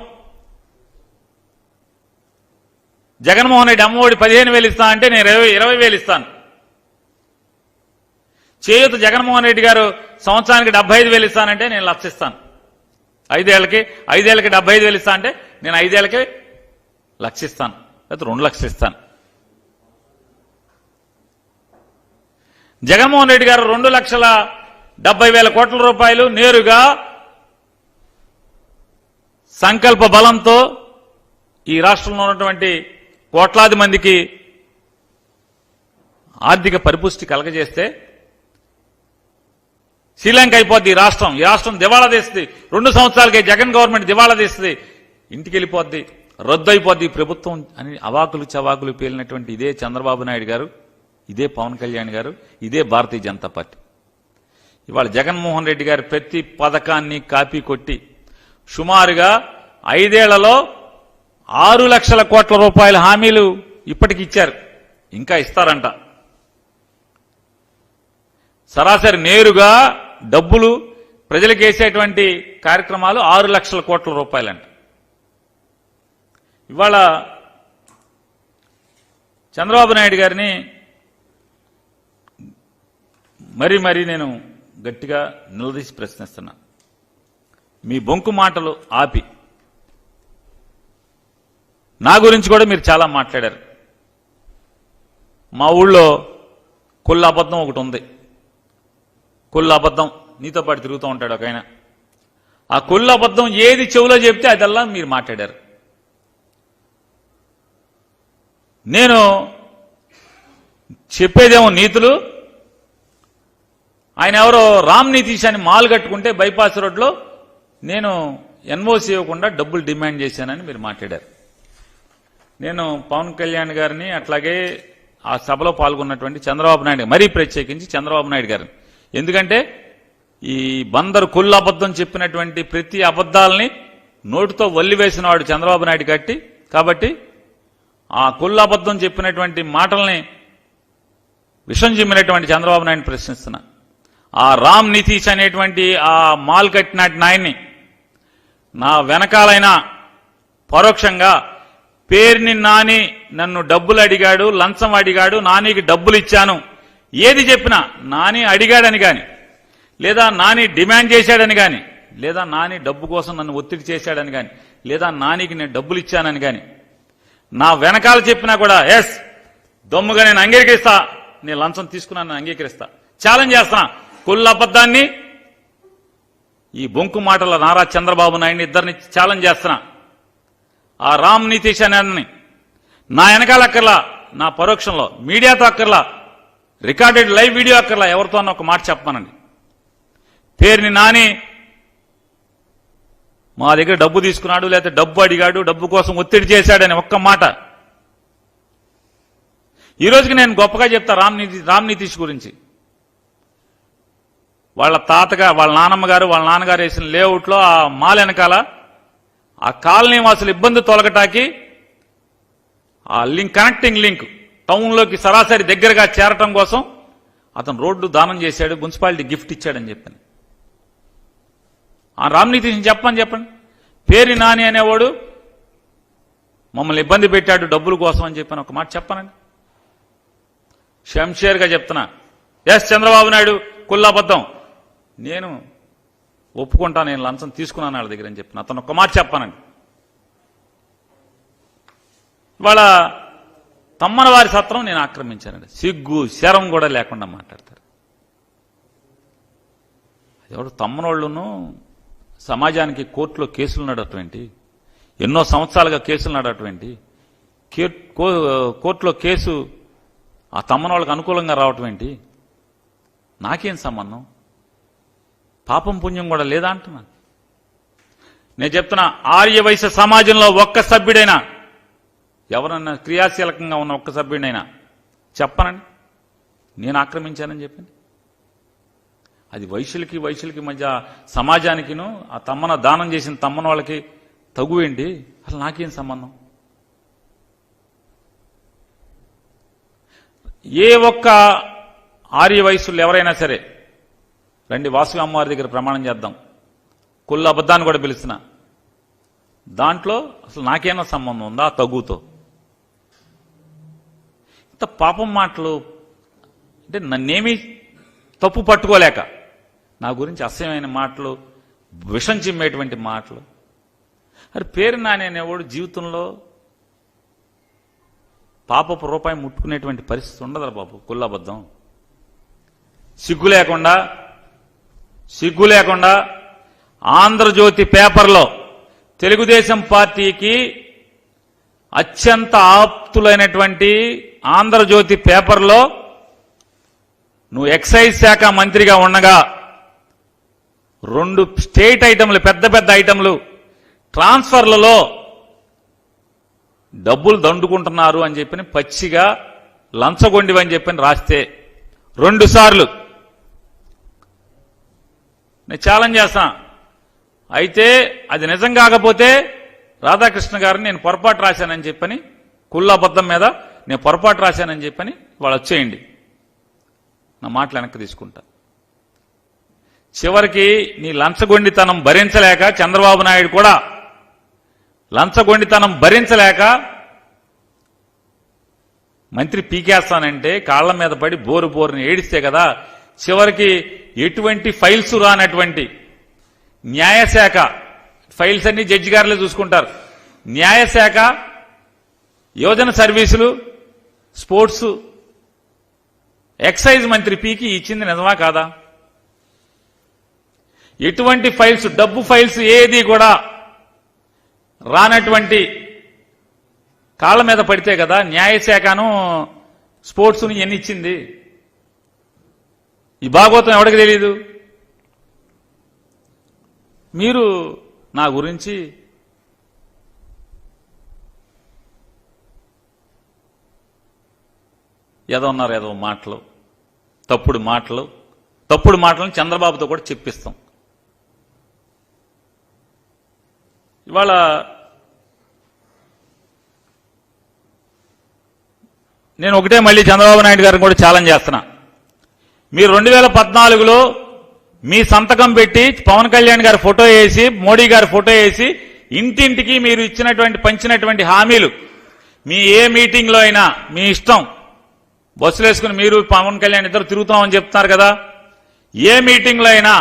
జగన్మోహన్ రెడ్డి అమ్మఒడి 15,000 ఇస్తా అంటే నేను 20,000 ఇస్తాను. చేయూత జగన్మోహన్ రెడ్డి గారు సంవత్సరానికి 75,000 ఇస్తానంటే నేను 1,00,000 ఇస్తాను. 5 ఏళ్లకి 75,000 ఇస్తా అంటే నేను 5 ఏళ్లకి 1,00,000 ఇస్తాను, లేకపోతే 2 లక్షలు ఇస్తాను. జగన్మోహన్ రెడ్డి గారు 2,70,000 కోట్ల రూపాయలు నేరుగా సంకల్ప బలంతో ఈ రాష్ట్రంలో ఉన్నటువంటి కోట్లాది మందికి ఆర్థిక పరిపుష్టి కలగజేస్తే శ్రీలంక అయిపోద్ది ఈ రాష్ట్రం. ఈ రాష్ట్రం దివాళా తీస్తుంది. 2 సంవత్సరాలకే జగన్ గవర్నమెంట్ దివాళా తీస్తుంది, ఇంటికి వెళ్ళిపోద్ది, రద్దు అయిపోద్ది ప్రభుత్వం అని అవాకులు చవాకులు పేలినటువంటి ఇదే చంద్రబాబు నాయుడు గారు, ఇదే పవన్ కళ్యాణ్ గారు, ఇదే భారతీయ జనతా పార్టీ. ఇవాళ జగన్మోహన్ రెడ్డి గారు ప్రతి పథకాన్ని కాపీ కొట్టి సుమారుగా 5 ఏళ్లలో 6 లక్షల కోట్ల రూపాయల హామీలు ఇప్పటికి ఇచ్చారు, ఇంకా ఇస్తారంట. సరాసరి నేరుగా డబ్బులు ప్రజలకు వేసేటువంటి కార్యక్రమాలు 6 లక్షల కోట్ల రూపాయలంట. ఇవాళ చంద్రబాబు నాయుడు గారిని మరీ నేను గట్టిగా నిలదీసి ప్రశ్నిస్తున్నా. మీ బొంకు మాటలు ఆపి నా గురించి కూడా మీరు చాలా మాట్లాడారు. మా ఊళ్ళో కుళ్ళ అబద్ధం ఒకటి ఉంది. కుళ్ళ అబద్ధం నీతో పాటు తిరుగుతూ ఉంటాడు ఒక ఆయన. ఆ కుళ్ళ అబద్ధం ఏది చెవులో చెప్తే అదల్లా మీరు మాట్లాడారు. నేను చెప్పేదేమో నీతులు, ఆయన ఎవరో రామ్ నితీష్ అని మాల్ కట్టుకుంటే బైపాస్ రోడ్లో నేను ఎన్ఓసి ఇవ్వకుండా డబ్బులు డిమాండ్ చేశానని మీరు మాట్లాడారు. నేను పవన్ కళ్యాణ్ గారిని అట్లాగే ఆ సభలో పాల్గొన్నటువంటి చంద్రబాబు నాయుడు, మరీ ప్రత్యేకించి చంద్రబాబు నాయుడు గారిని, ఎందుకంటే ఈ బందరు కుళ్ళు అబద్ధం చెప్పినటువంటి ప్రతి అబద్ధాలని నోటితో వల్లివేసిన వాడు చంద్రబాబు నాయుడు కాబట్టి ఆ కుళ్ళు అబద్ధం చెప్పినటువంటి మాటల్ని విషం చిమ్మినటువంటి చంద్రబాబు నాయుడు ప్రశ్నిస్తున్నా. ఆ రామ్ నితీష్ అనేటువంటి ఆ మాల్ కట్టినట్టు నాయన్ని నా వెనకాలైనా పరోక్షంగా పేరుని నాని నన్ను డబ్బులు అడిగాడు, లంచం అడిగాడు, నానికి డబ్బులు ఇచ్చాను, ఏది చెప్పినా నాని అడిగాడని గాని, లేదా నాని డిమాండ్ చేశాడని గాని, లేదా నాని డబ్బు కోసం నన్ను ఒత్తిడి చేశాడని గాని, లేదా నానికి నేను డబ్బులు ఇచ్చానని గాని నా వెనకాల చెప్పినా కూడా ఎస్ దమ్ముగా నేను అంగీకరిస్తా, నేను లంచం తీసుకున్నాను అంగీకరిస్తా, ఛాలెంజ్ చేస్తున్నా. కుళ్ళ అబద్ధాన్ని, ఈ బొంకు మాటల నారా చంద్రబాబు నాయుడిని ఇద్దరిని ఛాలెంజ్ చేస్తున్నా. ఆ రామ్ నితీష్ అని నా వెనకాల అక్కర్లా, నా పరోక్షంలో మీడియాతో అక్కర్లా, రికార్డెడ్ లైవ్ వీడియో అక్కర్లా, ఎవరితో అన్న ఒక మాట చెప్పమనండి. పేరుని నాని మా దగ్గర డబ్బు తీసుకున్నాడు, లేకపోతే డబ్బు అడిగాడు, డబ్బు కోసం ఒత్తిడి చేశాడని ఒక్క మాట. ఈ రోజుకి నేను గొప్పగా చెప్తా రామ్ నితీష్ గురించి. వాళ్ళ తాతగా, వాళ్ళ నానమ్మ గారు, వాళ్ళ నాన్నగారు వేసిన లేఅవుట్లో ఆ మాల్ వెనకాల ఆ కాలనీ వాసులు ఇబ్బంది తొలగటానికి ఆ కనెక్టింగ్ లింక్ టౌన్లోకి సరాసరి దగ్గరగా చేరటం కోసం అతను రోడ్డు దానం చేశాడు, మున్సిపాలిటీ గిఫ్ట్ ఇచ్చాడని చెప్పాను. ఆ రామ్ నితీష్ని చెప్పండి. పేరు నాని అనేవాడు మమ్మల్ని ఇబ్బంది పెట్టాడు డబ్బుల కోసం అని చెప్పాను, ఒక మాట చెప్పనండి. షంషేర్గా చెప్తున్నా, ఎస్ చంద్రబాబు నాయుడు కుల్లాబద్ధం, నేను ఒప్పుకుంటా, నేను లంచం తీసుకున్నాను వాళ్ళ దగ్గర అని చెప్పిన అతను ఒక్క మాట చెప్పానండి. వాళ్ళ తమ్మన వారి సత్రం నేను ఆక్రమించానండి. సిగ్గు శరం కూడా లేకుండా మాట్లాడతారు. ఎవడు తమ్మనోళ్ళను సమాజానికి కోర్టులో కేసులు నడటమేంటి, ఎన్నో సంవత్సరాలుగా కేసులు నడటమేంటి, కోర్టులో కేసు ఆ తమ్మనోళ్ళకి అనుకూలంగా రావటం ఏంటి, నాకేం సంబంధం? పాపం పుణ్యం కూడా లేదా అంటున్నా. నేను చెప్తున్నా, ఆర్యవైశ్య సమాజంలో ఒక్క సభ్యుడైనా, ఎవరన్నా క్రియాశీలకంగా ఉన్న ఒక్క సభ్యుడైనా చెప్పనండి నేను ఆక్రమించానని చెప్పింది. అది వైశ్యులకి మధ్య సమాజానికిను ఆ తమ్మన దానం చేసిన తమ్మన వాళ్ళకి తగువేంటి? అసలు నాకేం సంబంధం? ఏ ఒక్క ఆర్య వయస్సులు ఎవరైనా సరే రండి, వాసవి అమ్మవారి దగ్గర ప్రమాణం చేద్దాం, కుళ్ళ అబద్ధాన్ని కూడా పిలుస్తున్నా, దాంట్లో అసలు నాకేమైనా సంబంధం ఉందా తగుతో? ఇంత పాపం మాటలు అంటే నన్నేమీ తప్పు పట్టుకోలేక నా గురించి అసహ్యమైన మాటలు, విషం చిమ్మేటువంటి మాటలు. అది పేరు నాని అనేవాడు జీవితంలో పాపపు రూపాయి ముట్టుకునేటువంటి పరిస్థితి ఉండదురా బాబు. కుల్లబద్ధం, సిగ్గు లేకుండా ఆంధ్రజ్యోతి పేపర్లో తెలుగుదేశం పార్టీకి అత్యంత ఆప్తులైనటువంటి ఆంధ్రజ్యోతి పేపర్లో నువ్వు ఎక్సైజ్ శాఖ మంత్రిగా ఉండగా 2 స్టేట్ ఐటమ్లు, పెద్ద ఐటమ్లు ట్రాన్స్ఫర్లలో డబ్బులు దండుకుంటున్నారు అని చెప్పి పచ్చిగా లంచగొండివని చెప్పని రాస్తే 2 సార్లు నేను ఛాలెంజ్ చేస్తా. అయితే అది నిజం కాకపోతే రాధాకృష్ణ గారిని నేను పొరపాటు రాశానని చెప్పని, కుళ్ళబద్ధం మీద నేను పొరపాటు రాశానని చెప్పని వాళ్ళు వచ్చేయండి, నా మాటలు వెనక్కి తీసుకుంటా. చివరికి నీ లంచగొండితనం భరించలేక చంద్రబాబు నాయుడు కూడా లంచగొండితనం భరించలేక మంత్రి పీకేస్తానంటే కాళ్ల మీద పడి బోరుని ఏడిస్తే కదా చివరికి ఎటువంటి ఫైల్స్ రానటువంటి న్యాయశాఖ ఫైల్స్ అన్ని జడ్జి గారులే చూసుకుంటారు. న్యాయశాఖ, యువజన సర్వీసులు, స్పోర్ట్స్, ఎక్సైజ్ మంత్రి పీకి ఇచ్చింది నిజమా కాదా? ఎటువంటి ఫైల్స్, డబ్బు ఫైల్స్ ఏది కూడా రానటువంటి కాళ్ల మీద పడితే కదా న్యాయశాఖను స్పోర్ట్స్ను ఎన్ని ఇచ్చింది? ఈ భాగవతం ఎవరికి తెలియదు? మీరు నా గురించి ఏదో మాటలు, తప్పుడు మాటలను చంద్రబాబుతో కూడా చెప్పిస్తాం. ఇవాళ నేను ఒకటే మళ్ళీ చంద్రబాబు నాయుడు గారిని కూడా ఛాలెంజ్ చేస్తున్నా. మీరు 2014లో మీ సంతకం పెట్టి పవన్ కళ్యాణ్ గారి ఫోటో వేసి, మోడీ గారి ఫోటో వేసి ఇంటింటికి మీరు పంచినటువంటి హామీలు, మీ ఏ మీటింగ్లో అయినా మీ ఇష్టం, బస్సులు వేసుకుని మీరు పవన్ కళ్యాణ్ ఇద్దరు తిరుగుతామని చెప్తున్నారు కదా, ఏ మీటింగ్లో అయినా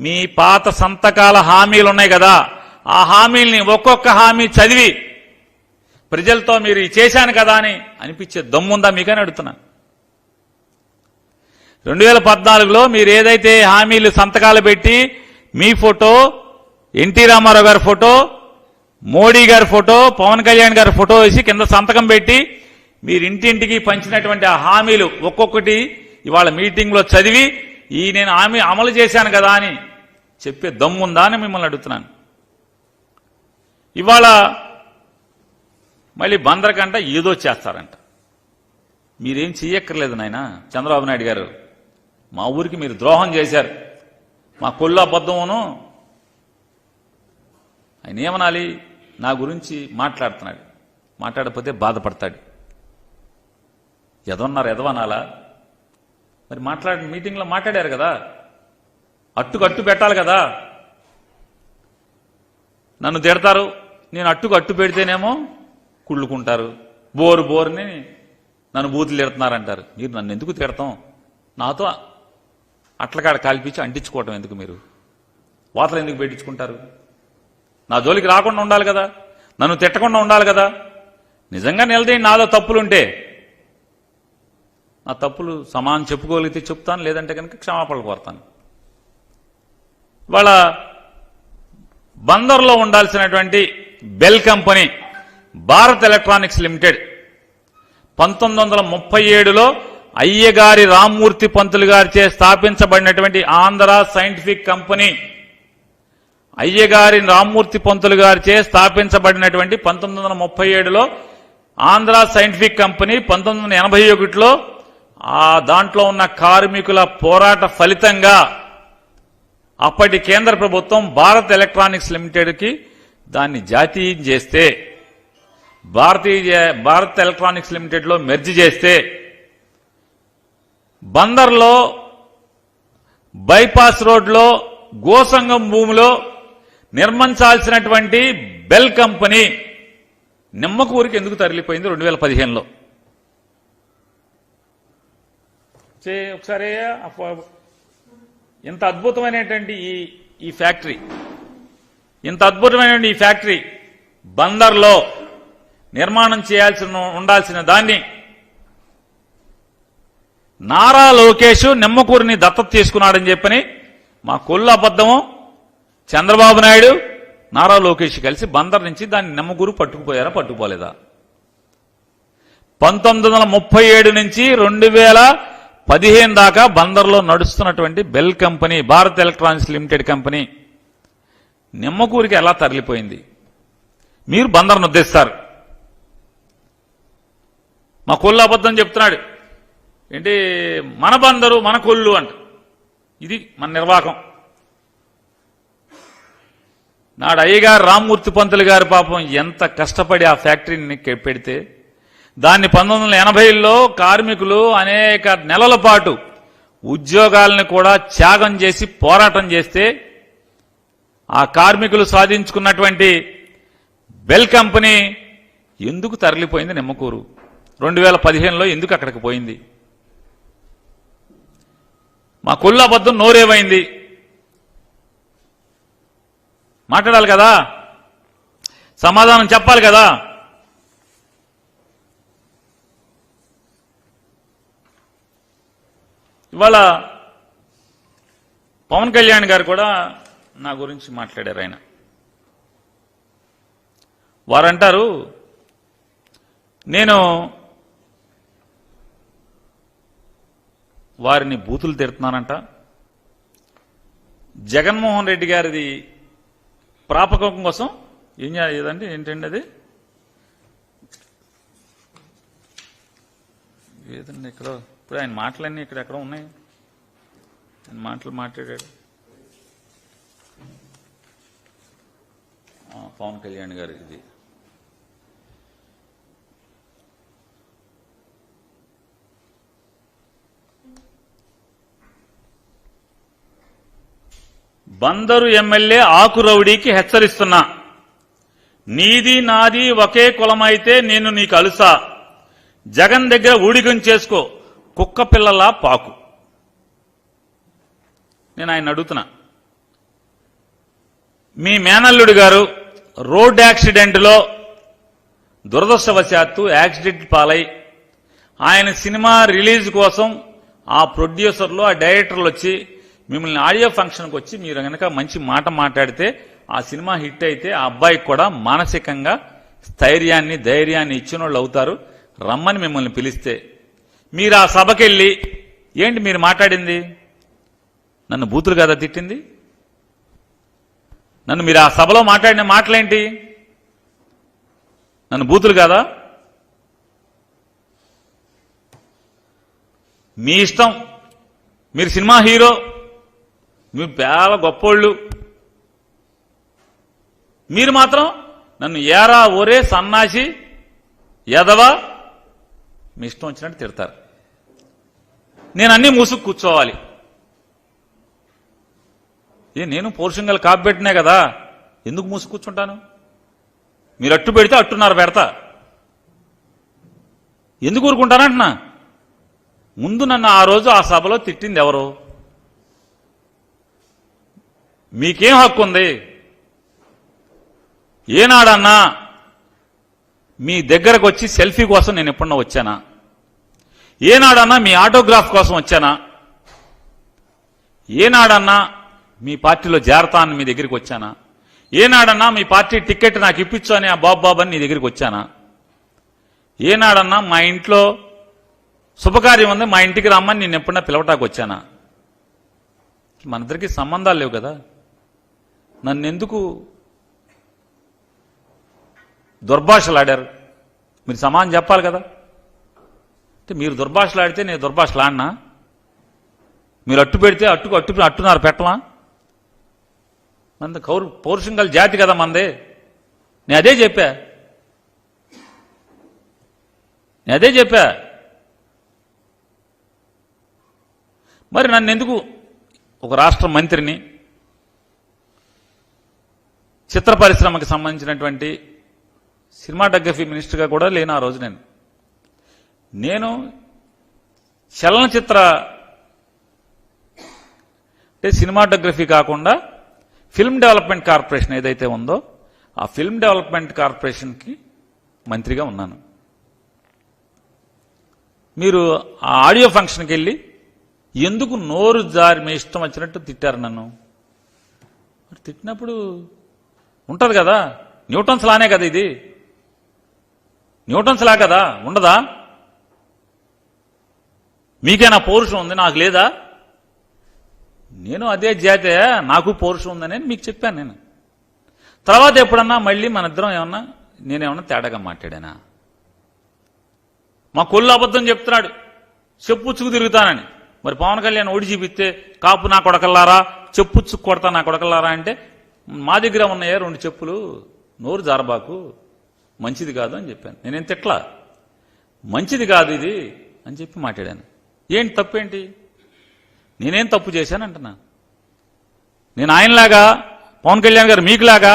మీ పాత సంతకాల హామీలు ఉన్నాయి కదా, ఆ హామీల్ని ఒక్కొక్క హామీ చదివి ప్రజలతో మీరు చేశాను కదా అని అనిపించే దమ్ముందా మీకని అడుగుతున్నాను. 2014లో మీరు ఏదైతే హామీలు సంతకాలు పెట్టి మీ ఫోటో, ఎన్టీ రామారావు గారి ఫోటో, మోడీ గారి ఫోటో, పవన్ కళ్యాణ్ గారి ఫోటో వేసి కింద సంతకం పెట్టి మీరు ఇంటింటికి పంచినటువంటి ఆ హామీలు ఒక్కొక్కటి ఇవాళ మీటింగ్లో చదివి నేను హామీ అమలు చేశాను కదా అని చెప్పే దమ్ముందా అని మిమ్మల్ని అడుగుతున్నాను. ఇవాళ మళ్ళీ బందరకంట ఏదో చేస్తారంట. మీరేం చెయ్యక్కర్లేదు నాయన చంద్రబాబు నాయుడు గారు. మా ఊరికి మీరు ద్రోహం చేశారు. మా కొల్లు అబద్ధమును ఆయన ఏమనాలి? నా గురించి మాట్లాడుతున్నాడు, మాట్లాడకపోతే బాధపడతాడు. ఎదవన్నారు, ఎదవనాలా? మరి మీటింగ్లో మాట్లాడారు కదా, అట్టు పెట్టాలి కదా. నన్ను తిడతారు, నేను అట్టు పెడితేనేమో కుళ్ళుకుంటారు, బోరుని నన్ను బూతులు తిడుతున్నారంటారు. మీరు నన్ను ఎందుకు తిడతాం? నాతో అట్లకాడ కాల్పించి అంటించుకోవటం ఎందుకు? మీరు వాతలు ఎందుకు పెట్టించుకుంటారు? నా జోలికి రాకుండా ఉండాలి కదా, నన్ను తిట్టకుండా ఉండాలి కదా. నిజంగా నిలదేయండి, నాలో తప్పులుంటే నా తప్పులు సమానం చెప్పుకోగలిగితే చెప్తాను, లేదంటే కనుక క్షమాపణలు కోరుతాను. ఇవాళ బందర్లో ఉండాల్సినటువంటి BEL company Bharat electronics limited 1937లో అయ్యగారి రామ్మూర్తి పంతులు గారిచే స్థాపించబడినటువంటి ఆంధ్ర సైంటిఫిక్ కంపెనీ, అయ్యగారి రామ్మూర్తి పంతులు గారిచే స్థాపించబడినటువంటి 1937లో ఆంధ్ర సైంటిఫిక్ కంపెనీ 1981లో దాంట్లో ఉన్న కార్మికుల పోరాట ఫలితంగా అప్పటి కేంద్ర ప్రభుత్వం భారత్ ఎలక్ట్రానిక్స్ లిమిటెడ్కి దాన్ని జాతీయం చేస్తే, భారత్ ఎలక్ట్రానిక్స్ లిమిటెడ్లో మెర్జ్ చేస్తే, బందర్లో బైపాస్ రోడ్లో గోసంగం భూమిలో నిర్మించాల్సినటువంటి బెల్ కంపెనీ నిమ్మకూరికి ఎందుకు తరలిపోయింది 2015లో? ఒకసారి ఇంత అద్భుతమైనటువంటి ఈ ఫ్యాక్టరీ, ఇంత అద్భుతమైనటువంటి ఈ ఫ్యాక్టరీ బందర్లో నిర్మాణం ఉండాల్సిన దాన్ని నారా లోకేష్ నిమ్మకూరిని దత్తత తీసుకున్నాడని చెప్పని మా కొల్లు అబద్ధము, చంద్రబాబు నాయుడు నారా లోకేష్ కలిసి బందర్ నుంచి దాన్ని నిమ్మకూరు పట్టుకుపోయారా, పట్టుకుపోలేదా? 1937 నుంచి 2015 దాకా బందర్లో నడుస్తున్నటువంటి BEL company, Bharat electronics limited company నిమ్మకూరికి ఎలా తరలిపోయింది? మీరు బందర్ను ఉద్దేశిస్తారు. మా కొల్లు అబద్ధం చెప్తున్నాడు ఏంటి, మన బందరు మన కొల్లు అంట. ఇది మన నిర్వాహకం. నాడు అయ్యగారు రామ్మూర్తి పంతులు గారు పాపం ఎంత కష్టపడి ఆ ఫ్యాక్టరీని పెడితే దాన్ని 1980లో కార్మికులు అనేక నెలల పాటు ఉద్యోగాలను కూడా త్యాగం చేసి పోరాటం చేస్తే ఆ కార్మికులు సాధించుకున్నటువంటి బెల్ కంపెనీ ఎందుకు తరలిపోయింది నిమ్మకూరు? 2015లో ఎందుకు అక్కడికి పోయింది? మా కొల్లు అబద్ధం నోరేమైంది? మాట్లాడాలి కదా, సమాధానం చెప్పాలి కదా. ఇవాళ పవన్ కళ్యాణ్ గారు కూడా నా గురించి మాట్లాడారు. ఆయన వారంటారు నేను వారిని బూతులు తిడుతున్నానంట. జగన్మోహన్ రెడ్డి గారిది ప్రాపకం కోసం ఏదంటే ఏంటండి అది, ఏదండి ఇక్కడ ఇప్పుడు ఆయన మాటలన్నీ ఎక్కడ ఉన్నాయి, ఆయన మాటలు మాట్లాడాడు పవన్ కళ్యాణ్ గారు. ఇది బందరు ఎమ్మెల్యే ఆకురౌడీకి హెచ్చరిస్తున్నా, నీది నాది ఒకే కులమైతే నేను నీకు అలుసా, జగన్ దగ్గర ఊడిగం చేసుకో, కుక్క పిల్లలా పాకు. నేను ఆయన అడుగుతున్నా, మీ మేనల్లుడు గారు రోడ్ యాక్సిడెంట్లో దురదృష్టవశాత్తు యాక్సిడెంట్ పాలై ఆయన సినిమా రిలీజ్ కోసం ఆ ప్రొడ్యూసర్లు ఆ డైరెక్టర్లు వచ్చి మిమ్మల్ని ఆడియో ఫంక్షన్కి వచ్చి మీరు కనుక మంచి మాట మాట్లాడితే ఆ సినిమా హిట్ అయితే ఆ అబ్బాయికి కూడా మానసికంగా స్థైర్యాన్ని ధైర్యాన్ని ఇచ్చిన వాళ్ళు అవుతారు. రమ్మని మిమ్మల్ని పిలిస్తే మీరు ఆ సభకెళ్ళి ఏంటి మీరు మాట్లాడింది? నన్ను బూతులు కదా తిట్టింది? నన్ను మీరు ఆ సభలో మాట్లాడిన మాటలేంటి? నన్ను బూతులు కాదా? మీ ఇష్టం, మీరు సినిమా హీరో, మీరు చాలా గొప్పోళ్ళు, మీరు మాత్రం నన్ను ఏరా ఒరే సన్నాసి ఎదవా మీ ఇష్టం వచ్చినట్టు తిడతారు. నేను అన్నీ మూసుకు కూర్చోవాలి. నేను పౌరుషంగా కాపు పెట్టినా కదా, ఎందుకు మూసుకు కూర్చుంటాను? మీరు అట్టు పెడితే అట్టున్నారు పెడతా. ఎందుకు ఊరుకుంటానంటున్నా? ముందు నన్ను ఆ రోజు ఆ సభలో తిట్టింది ఎవరు? మీకేం హక్కు ఉంది? ఏనాడన్నా మీ దగ్గరకు వచ్చి సెల్ఫీ కోసం నేను ఎప్పుడన్నా వచ్చానా? ఏనాడన్నా మీ ఆటోగ్రాఫ్ కోసం వచ్చానా? ఏనాడన్నా మీ పార్టీలో చేరతాను మీ దగ్గరికి వచ్చానా? ఏనాడన్నా మీ పార్టీ టికెట్ నాకు ఇప్పించు అని ఆ బాబు అని నీ దగ్గరికి వచ్చానా? ఏనాడన్నా మా ఇంట్లో శుభకార్యం ఉంది మా ఇంటికి రమ్మని నేను ఎప్పుడన్నా పిలవటానికి వచ్చానా? మనిద్దరికి సంబంధాలు లేవు కదా. నన్నెందుకు దుర్భాషలాడారు? మీరు సమానం చెప్పాలి కదా. అంటే మీరు దుర్భాషలాడితే నేను దుర్భాషలాడినా? మీరు అట్టు పెడితే అట్టున్నారు పెట్టమా? మన పౌరుషంగల జాతి కదా మందే. నేను అదే చెప్పా. మరి నన్ను ఎందుకు ఒక రాష్ట్ర మంత్రిని, చిత్ర పరిశ్రమకు సంబంధించినటువంటి సినిమాటోగ్రఫీ మినిస్టర్గా కూడా లేను ఆ రోజు. నేను చలనచిత్ర అంటే సినిమాటోగ్రఫీ కాకుండా ఫిల్మ్ డెవలప్మెంట్ కార్పొరేషన్ ఏదైతే ఉందో ఆ ఫిల్మ్ డెవలప్మెంట్ కార్పొరేషన్కి మంత్రిగా ఉన్నాను. మీరు ఆ ఆడియో ఫంక్షన్కి వెళ్ళి ఎందుకు నోరు జారి మీ ఇష్టం వచ్చినట్టు తిట్టారు నన్ను? తిట్టినప్పుడు ఉంటుంది కదా, న్యూటన్స్ లానే కదా ఇది, న్యూటన్స్ లా కదా, ఉండదా? మీకేనా పౌరుషం ఉంది, నాకు లేదా? నేను అదే జాతే, నాకు పౌరుషం ఉందని మీకు చెప్పాను. నేను తర్వాత ఎప్పుడన్నా మళ్ళీ మన ఇద్దరం నేనేమన్నా తేడాగా మాట్లాడానా? మా కొల్లు అబద్ధం చెప్తున్నాడు, చెప్పుచ్చుకు తిరుగుతానని. మరి పవన్ కళ్యాణ్ ఓడి చూపిస్తే కాపు నా కొడకల్లారా, చెప్పుచ్చుకు కొడతా నా కొడకల్లారా అంటే మా దగ్గర ఉన్నాయే 2 చెప్పులు, నోరు జారబాకు, మంచిది కాదు అని చెప్పాను. నేనేం తిట్లా, మంచిది కాదు ఇది అని చెప్పి మాట్లాడాను. ఏంటి తప్పేంటి? నేనేం తప్పు చేశానంటున్నా? నేను ఆయనలాగా పవన్ కళ్యాణ్ గారు మీకులాగా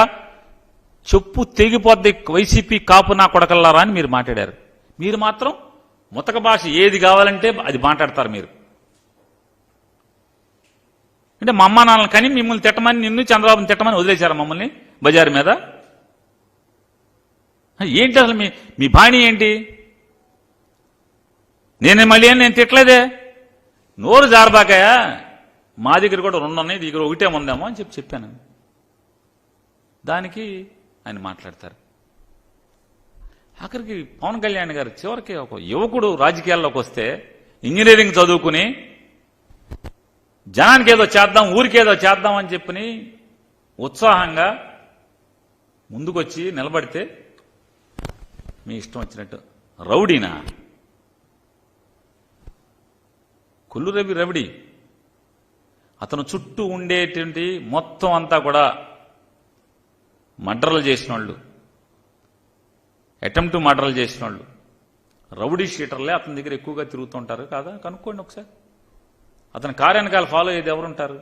చెప్పు తెగిపోద్ది వైసీపీ కాపు నా కొడకల్లారా అని మీరు మాట్లాడారు. మీరు మాత్రం ముతక భాష ఏది కావాలంటే అది మాట్లాడతారు. మీరు అంటే మా అమ్మ నాన్నలు కానీ మిమ్మల్ని తిట్టమని, నిన్ను చంద్రబాబుని తిట్టమని వదిలేశారు మమ్మల్ని బజారు మీద. ఏంటి అసలు మీ బాణి ఏంటి? నేను తిట్టలేదే. నోరు జారబాకాయా, మా దగ్గర కూడా 2 ఉన్నాయి, దగ్గర 1 ఉందేమో అని చెప్పాను. దానికి ఆయన మాట్లాడతారు. ఆఖరికి పవన్ కళ్యాణ్ గారు చివరికి ఒక యువకుడు రాజకీయాల్లోకి వస్తే ఇంజనీరింగ్ చదువుకుని జనానికి ఏదో చేద్దాం, ఊరికేదో చేద్దాం అని చెప్పని ఉత్సాహంగా ముందుకొచ్చి నిలబడితే మీ ఇష్టం వచ్చినట్టు రౌడీనా? కొల్లు రవిడి అతను చుట్టూ ఉండేటువంటి మొత్తం అంతా కూడా మర్డర్లు చేసిన వాళ్ళు, అటెంప్ట్ మర్డర్లు చేసిన వాళ్ళు, రౌడీ షీటర్లే అతని దగ్గర ఎక్కువగా తిరుగుతుంటారు కాదా? కనుక్కోండి ఒకసారి. అతని కార్యానకాలు ఫాలో అయ్యేది ఎవరుంటారు?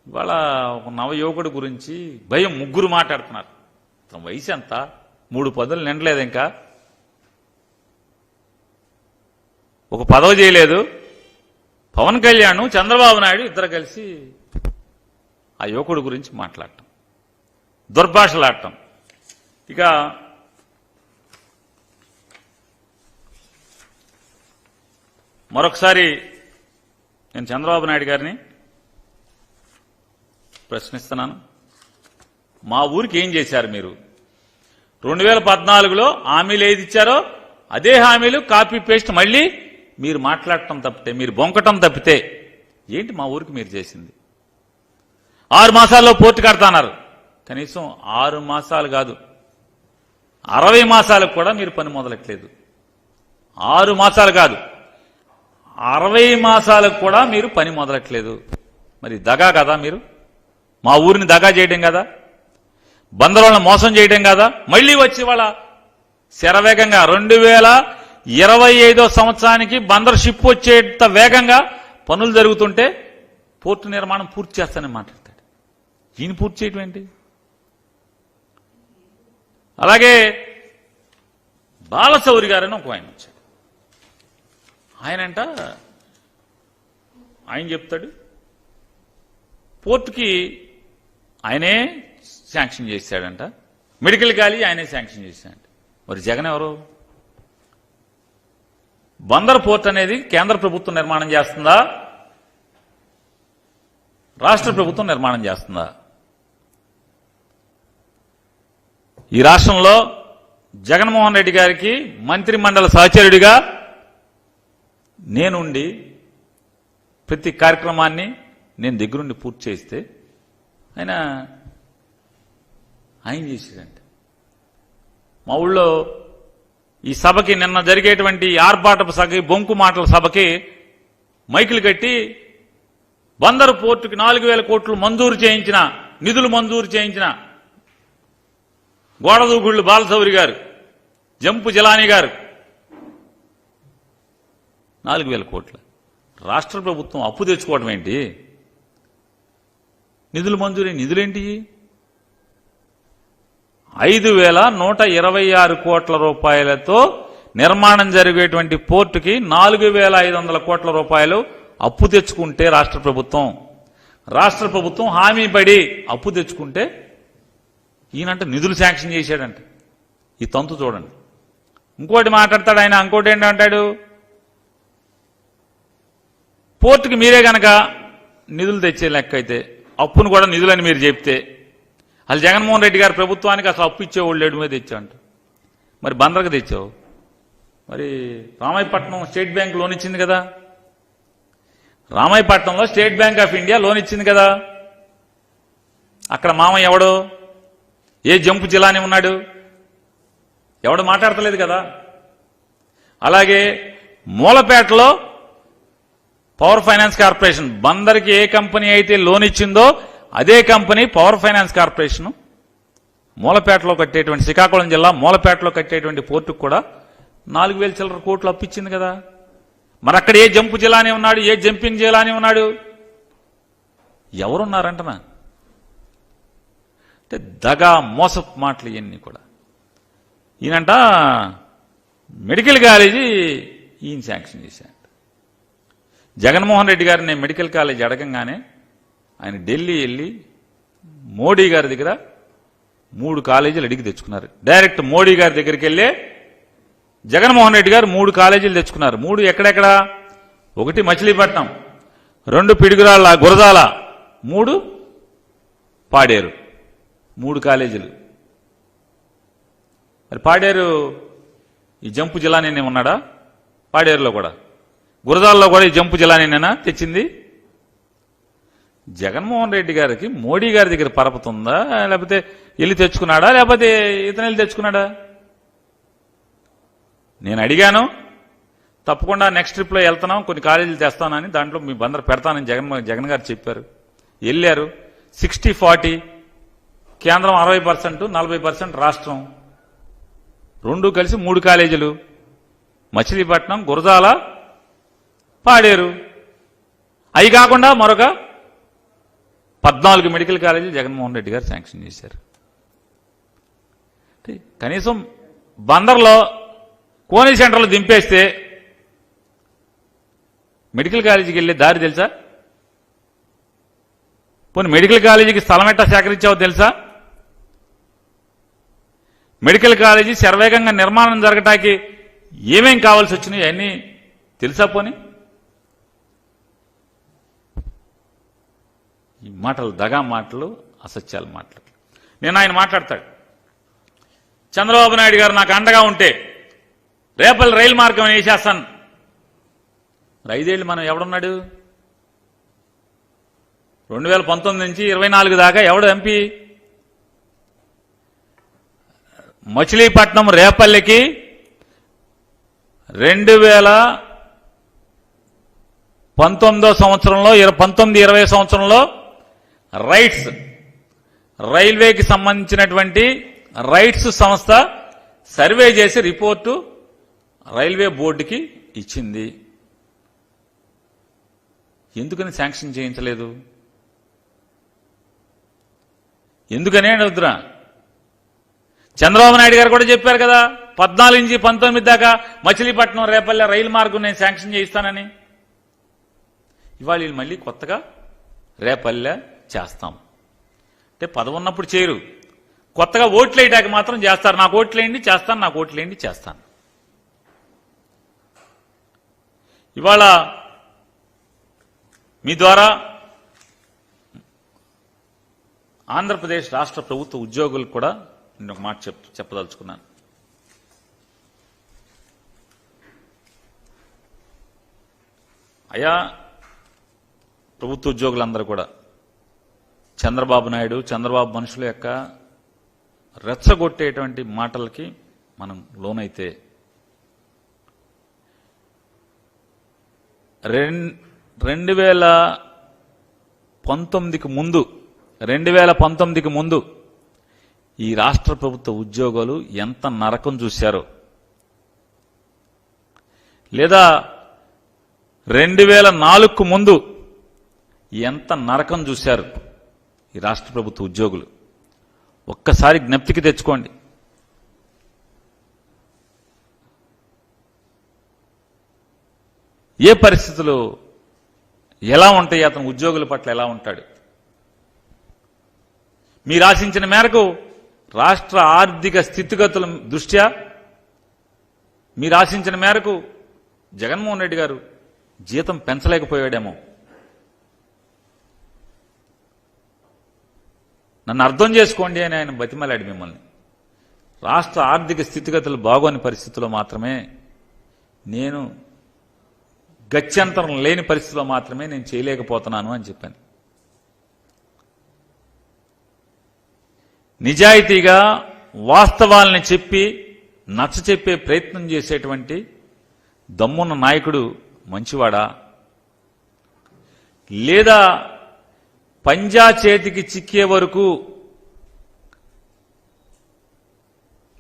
ఇవాళ ఒక నవయువకుడి గురించి భయం 3 మాట్లాడుతున్నారు. అతని వయసు ఎంత? 3 పదులు నిండలేదు, ఇంకా ఒక పదవి చేయలేదు. పవన్ కళ్యాణ్, చంద్రబాబు నాయుడు ఇద్దరు కలిసి ఆ యువకుడి గురించి మాట్లాడటం, దుర్భాషలాడటం. ఇక మరొకసారి నేను చంద్రబాబు నాయుడు గారిని ప్రశ్నిస్తున్నాను. మా ఊరికి ఏం చేశారు మీరు? 2014లో హామీలు ఏది ఇచ్చారో అదే హామీలు కాపీ పేస్ట్ మళ్ళీ మీరు మాట్లాడటం తప్పితే, మీరు బొంకటం తప్పితే ఏంటి మా ఊరికి మీరు చేసింది? 6 మాసాల్లో పోర్టు కడతాన్నారు. కనీసం 6 మాసాలు కాదు, 60 మాసాలకు కూడా మీరు పని మొదలెట్లేదు. 6 మాసాలు కాదు, 60 మాసాలకు కూడా మీరు పని మొదలెట్లేదు. మరి దగా కదా మీరు? మా ఊరిని దగా చేయడం కదా, బందరోళ్ళని మోసం చేయడం కదా? మళ్ళీ వచ్చి వాళ్ళ శరవేగంగా 2025 సంవత్సరానికి బందర్ షిప్ వచ్చేంత వేగంగా పనులు జరుగుతుంటే పోర్టు నిర్మాణం పూర్తి చేస్తానని మాట్లాడతాడు. ఈయన పూర్తి చేయటం ఏంటి? అలాగే బాలశౌరి గారని ఒక ఆయన వచ్చాడు. ఆయన చెప్తాడు పోర్టుకి ఆయనే శాంక్షన్ చేశాడంట, మెడికల్ కాలేజీ ఆయనే శాంక్షన్ చేశాడంట. మరి జగన్ ఎవరు? బందర్ పోర్ట్ అనేది కేంద్ర ప్రభుత్వం నిర్మాణం చేస్తుందా, రాష్ట్ర ప్రభుత్వం నిర్మాణం చేస్తుందా? ఈ రాష్ట్రంలో జగన్మోహన్ రెడ్డి గారికి మంత్రి మండలి సహచరుడిగా నేనుండి ప్రతి కార్యక్రమాన్ని నేను దగ్గరుండి పూర్తి చేస్తే ఆయన చేసేదంటే మా ఊళ్ళో ఈ సభకి నిన్న జరిగేటువంటి ఆర్భాటపు సభకి, బొంకు మాటల సభకి మైకులు కట్టి బందరు పోర్టుకి 4,000 కోట్లు మంజూరు చేయించిన, నిధులు మంజూరు చేయించిన గోడదూగుళ్లు బాలశౌరి గారు, జంపు జిలానీ గారు 4,000 కోట్లు. రాష్ట్ర ప్రభుత్వం అప్పు తెచ్చుకోవడం ఏంటి? నిధులు మంజూరు, నిధులేంటి? 5,126 కోట్ల రూపాయలతో నిర్మాణం జరిగేటువంటి పోర్టుకి 4,500 కోట్ల రూపాయలు అప్పు తెచ్చుకుంటే రాష్ట్ర ప్రభుత్వం హామీ పడి అప్పు తెచ్చుకుంటే ఈయనంటే నిధులు శాంక్షన్ చేశాడంట. ఈ తంతు చూడండి. ఇంకోటి మాట్లాడతాడు ఆయన. ఇంకోటి ఏంటంటాడు, పోర్టుకి మీరే గనక నిధులు తెచ్చే లెక్క అయితే, అప్పును కూడా నిధులని మీరు చెప్తే, అసలు జగన్మోహన్ రెడ్డి గారి ప్రభుత్వానికి అసలు అప్పు ఇచ్చేవాళ్ళు లేడు మీద తెచ్చా అంట. మరి బందర్కి తెచ్చావు. మరి రామాయపట్నం స్టేట్ బ్యాంక్ లోన్ ఇచ్చింది కదా, రామాయపట్నంలో state bank of India loan ఇచ్చింది కదా. అక్కడ మామ ఎవడు? ఏ జంపు జిల్లాని ఉన్నాడు? ఎవడు మాట్లాడతలేదు కదా. అలాగే మూలపేటలో పవర్ ఫైనాన్స్ కార్పొరేషన్, బందర్కి ఏ కంపెనీ అయితే లోన్ ఇచ్చిందో అదే కంపెనీ పవర్ ఫైనాన్స్ కార్పొరేషన్ మూలపేటలో కట్టేటువంటి, శ్రీకాకుళం జిల్లా మూలపేటలో కట్టేటువంటి పోర్టుకు కూడా 4,000 చిల్లర కోట్లు అప్పిచ్చింది కదా. మరి అక్కడ ఏ జంపు జిల్లాని ఉన్నాడు? ఏ జంపింగ్ జిల్లాని ఉన్నాడు? ఎవరున్నారంటనా? అంటే దగా మోసపు మాటలు ఇవన్నీ కూడా. ఈయనంట మెడికల్ కాలేజీ ఈయన శాంక్షన్ చేశాడు. జగన్మోహన్ రెడ్డి గారిని మెడికల్ కాలేజీ అడగంగానే ఆయన ఢిల్లీ వెళ్ళి మోడీ గారి దగ్గర 3 కాలేజీలు అడిగి తెచ్చుకున్నారు. డైరెక్ట్ మోడీ గారి దగ్గరికి వెళ్ళే జగన్మోహన్ రెడ్డి గారు 3 కాలేజీలు తెచ్చుకున్నారు. 3 ఎక్కడెక్కడ? 1 మచిలీపట్నం, 2 పిడుగురాళ్ళ గురజాల, 3 పాడేరు. 3 కాలేజీలు. మరి పాడేరు ఈ జంపు జిల్లానే ఉన్నాడా? పాడేరులో కూడా, గురజాలలో కూడా ఈ జంపు జిల్లానేనా తెచ్చింది? జగన్మోహన్ రెడ్డి గారికి మోడీ గారి దగ్గర పరపతుందా, లేకపోతే వెళ్ళి తెచ్చుకున్నాడా, లేకపోతే ఇతను వెళ్ళి తెచ్చుకున్నాడా? నేను అడిగాను, తప్పకుండా నెక్స్ట్ ట్రిప్లో వెళ్తున్నాం, కొన్ని కాలేజీలు తెస్తానని, దాంట్లో మీ బందరు పెడతానని జగన్ గారు చెప్పారు. వెళ్ళారు. 60-40 కేంద్రం 60%, 40% రాష్ట్రం, 2 కలిసి 3 కాలేజీలు, మచిలీపట్నం, గురజాల, పాడేరు. అవి కాకుండా మరొక 14 మెడికల్ కాలేజీలు జగన్మోహన్ రెడ్డి గారు శాంక్షన్ చేశారు. కనీసం బందర్లో కోనీ సెంటర్లో దింపేస్తే మెడికల్ కాలేజీకి వెళ్ళే దారి తెలుసా? పోనీ మెడికల్ కాలేజీకి స్థలం ఎట్టా సేకరించావో తెలుసా? మెడికల్ కాలేజీ శరవేగంగా నిర్మాణం జరగటానికి ఏమేం కావాల్సి వచ్చినాయి అన్నీ తెలుసా? పోనీ ఈ మాటలు దగా మాటలు, అసత్యాల మాటలు. నేను ఆయన మాట్లాడతాడు, చంద్రబాబు నాయుడు గారు నాకు అండగా ఉంటే రేపల్ రైలు మార్గం వేసేస్తాను. 5 ఏళ్ళు మనం ఎవడున్నాడు? 2019 నుంచి 24 దాకా ఎవడు ఎంపీ? మచిలీపట్నం రేపల్లికి 2019 సంవత్సరంలో 19-20 సంవత్సరంలో రైట్స్, రైల్వేకి సంబంధించినటువంటి రైట్స్ సంస్థ సర్వే చేసి రిపోర్టు రైల్వే బోర్డుకి ఇచ్చింది. ఎందుకని శాంక్షన్ చేయించలేదు? ఎందుకనే అడుగుతున్నా. చంద్రబాబు నాయుడు గారు కూడా చెప్పారు కదా, 14 నుంచి 19 దాకా మచిలీపట్నం రేపల్లె రైలు మార్గం నేను శాంక్షన్ చేయిస్తానని. ఇవాళ వీళ్ళు మళ్ళీ కొత్తగా రేపల్లె చేస్తాం అంటే పదవి ఉన్నప్పుడు చేయరు, కొత్తగా ఓట్లు వేయడానికి మాత్రం చేస్తారు. నాకు ఓట్లు వేయండి చేస్తాను, నాకు ఓట్లు వేయండి చేస్తాను. ఇవాళ మీ ద్వారా ఆంధ్రప్రదేశ్ రాష్ట్ర ప్రభుత్వ ఉద్యోగులకు కూడా నేను ఒక మాట చెప్పదలుచుకున్నాను. అయా ప్రభుత్వ ఉద్యోగులందరూ కూడా చంద్రబాబు నాయుడు, చంద్రబాబు మనుషుల యొక్క రెచ్చగొట్టేటువంటి మాటలకి మనం లోనైతే 2019కి ముందు ఈ రాష్ట్ర ప్రభుత్వ ఉద్యోగులు ఎంత నరకం చూశారో, లేదా 2004కు ముందు ఎంత నరకం చూశారు ఈ రాష్ట్ర ప్రభుత్వ ఉద్యోగులు, ఒక్కసారి జ్ఞప్తికి తెచ్చుకోండి. ఏ పరిస్థితులు ఎలా ఉంటాయి, అతను ఉద్యోగుల పట్ల ఎలా ఉంటాడు? మీరు ఆశించిన మేరకు రాష్ట్ర ఆర్థిక స్థితిగతుల దృష్ట్యా మీరు ఆశించిన మేరకు జగన్మోహన్ రెడ్డి గారు జీతం పెంచలేకపోయాడేమో. నన్ను అర్థం చేసుకోండి అని ఆయన బతిమలాడి మిమ్మల్ని. రాష్ట్ర ఆర్థిక స్థితిగతులు బాగోని పరిస్థితుల్లో మాత్రమే, నేను గత్యంతరం లేని పరిస్థితిలో మాత్రమే నేను చేయలేకపోతున్నాను అని చెప్పాను. నిజాయితీగా వాస్తవాల్ని చెప్పి నచ్చచెప్పే ప్రయత్నం చేసేటువంటి దమ్మున్న నాయకుడు మంచివాడా, లేదా పంజా చేతికి చిక్కే వరకు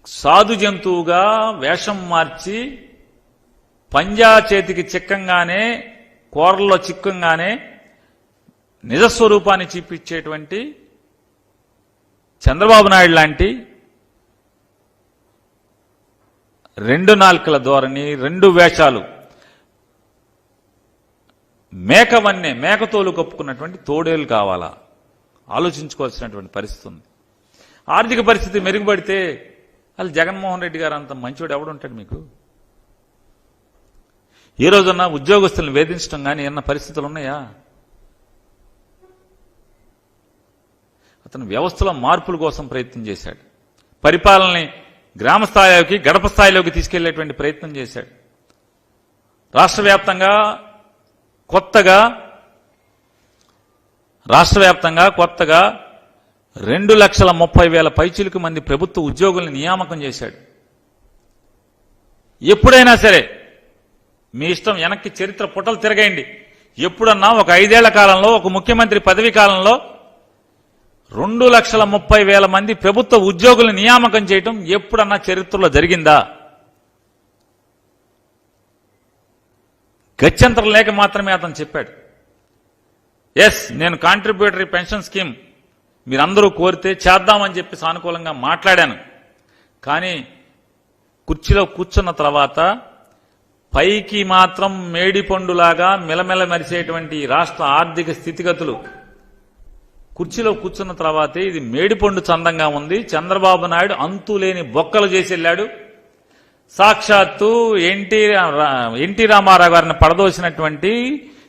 సాధు జంతువుగా వేషం మార్చి పంజా చేతికి చిక్కంగానే, కూరల్లో చిక్కంగానే నిజస్వరూపాన్ని చూపించేటువంటి చంద్రబాబు నాయుడు లాంటి 2 నాల్కల ధోరణి, 2 వేషాలు, మేకవన్నే మేకతోలు కప్పుకున్నటువంటి తోడేలు కావాలా? ఆలోచించుకోవాల్సినటువంటి పరిస్థితి ఉంది. ఆర్థిక పరిస్థితి మెరుగుపడితే అసలు జగన్మోహన్ రెడ్డి గారు అంత మంచివాడు ఎవడుంటాడు మీకు? ఏ రోజన్నా ఉద్యోగస్తులను వేధించడం కానీ ఏమన్నా పరిస్థితులు ఉన్నాయా? అతను వ్యవస్థలో మార్పుల కోసం ప్రయత్నం చేశాడు. పరిపాలనని గ్రామ స్థాయిలోకి, గడప స్థాయిలోకి తీసుకెళ్లేటువంటి ప్రయత్నం చేశాడు. రాష్ట్ర వ్యాప్తంగా కొత్తగా 2,30,000 పైచిలుకు మంది ప్రభుత్వ ఉద్యోగుల్ని నియామకం చేశాడు. ఎప్పుడైనా సరే మీ ఇష్టం, వెనక్కి చరిత్ర పుటలు తిరగేయండి. ఎప్పుడన్నా ఒక 5 ఏళ్ల కాలంలో, ఒక ముఖ్యమంత్రి పదవీ కాలంలో 2,30,000 మంది ప్రభుత్వ ఉద్యోగులను నియామకం చేయటం ఎప్పుడన్నా చరిత్రలో జరిగిందా? గత్యంతరం లేక మాత్రమే అతను చెప్పాడు, ఎస్ నేను కాంట్రిబ్యూటరీ పెన్షన్ స్కీమ్ మీరందరూ కోరితే చేద్దామని చెప్పి సానుకూలంగా మాట్లాడాను. కానీ కుర్చీలో కూర్చున్న తర్వాత పైకి మాత్రం మేడిపండులాగా మెలమెల మెరిసేటువంటి రాష్ట్ర ఆర్థిక స్థితిగతులు, కుర్చీలో కూర్చున్న తర్వాతే ఇది మేడిపండు చందంగా ఉంది, చంద్రబాబు నాయుడు అంతులేని బొక్కలు చేసి వెళ్ళాడు, సాక్షాత్తు ఎన్టీ రామారావు గారిని పడదోసినటువంటి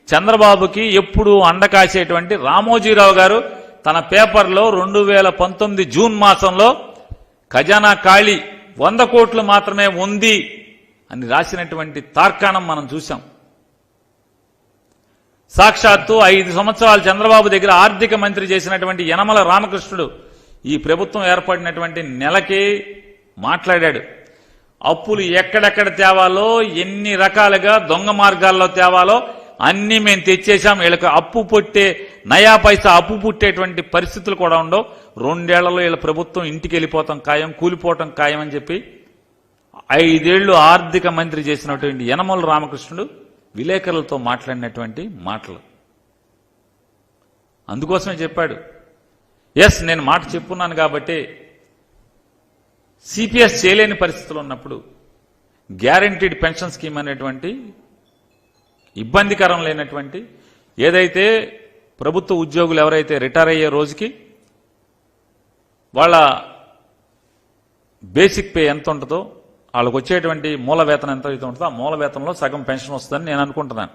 చంద్రబాబుకి ఎప్పుడు అండకాసేటువంటి రామోజీరావు గారు తన పేపర్లో 2019 జూన్ మాసంలో ఖజానా ఖాళీ 100 కోట్లు మాత్రమే ఉంది అని రాసినటువంటి తార్కాణం మనం చూశాం. సాక్షాత్తు 5 సంవత్సరాలు చంద్రబాబు దగ్గర ఆర్థిక మంత్రి చేసినటువంటి యనమల రామకృష్ణుడు ఈ ప్రభుత్వం ఏర్పడినటువంటి నెలకే మాట్లాడాడు. అప్పులు ఎక్కడెక్కడ తేవాలో, ఎన్ని రకాలుగా దొంగ మార్గాల్లో తేవాలో అన్ని మేము తెచ్చేశాం. వీళ్ళకి అప్పు పుట్టే నయా పైసా అప్పు పుట్టేటువంటి పరిస్థితులు కూడా ఉండవు. 2 ఏళ్లలో వీళ్ళ ప్రభుత్వం ఇంటికి వెళ్ళిపోతాం ఖాయం, కూలిపోవటం ఖాయం అని చెప్పి 5 ఏళ్లు ఆర్థిక మంత్రి చేసినటువంటి యనమల రామకృష్ణుడు విలేకరులతో మాట్లాడినటువంటి మాటలు. అందుకోసమే చెప్పాడు, ఎస్ నేను మాట చెప్పున్నాను కాబట్టి సిపిఎస్ చేయలేని పరిస్థితులు ఉన్నప్పుడు గ్యారంటీడ్ పెన్షన్ స్కీమ్ అనేటువంటి ఇబ్బందికరం లేనటువంటి ఏదైతే ప్రభుత్వ ఉద్యోగులు ఎవరైతే రిటైర్ అయ్యే రోజుకి వాళ్ళ బేసిక్ పే ఎంత ఉంటుందో, వాళ్ళకు వచ్చేటువంటి మూల వేతనం ఎంత అయితే ఉంటుందో ఆ మూల వేతనంలో సగం పెన్షన్ వస్తుందని నేను అనుకుంటున్నాను.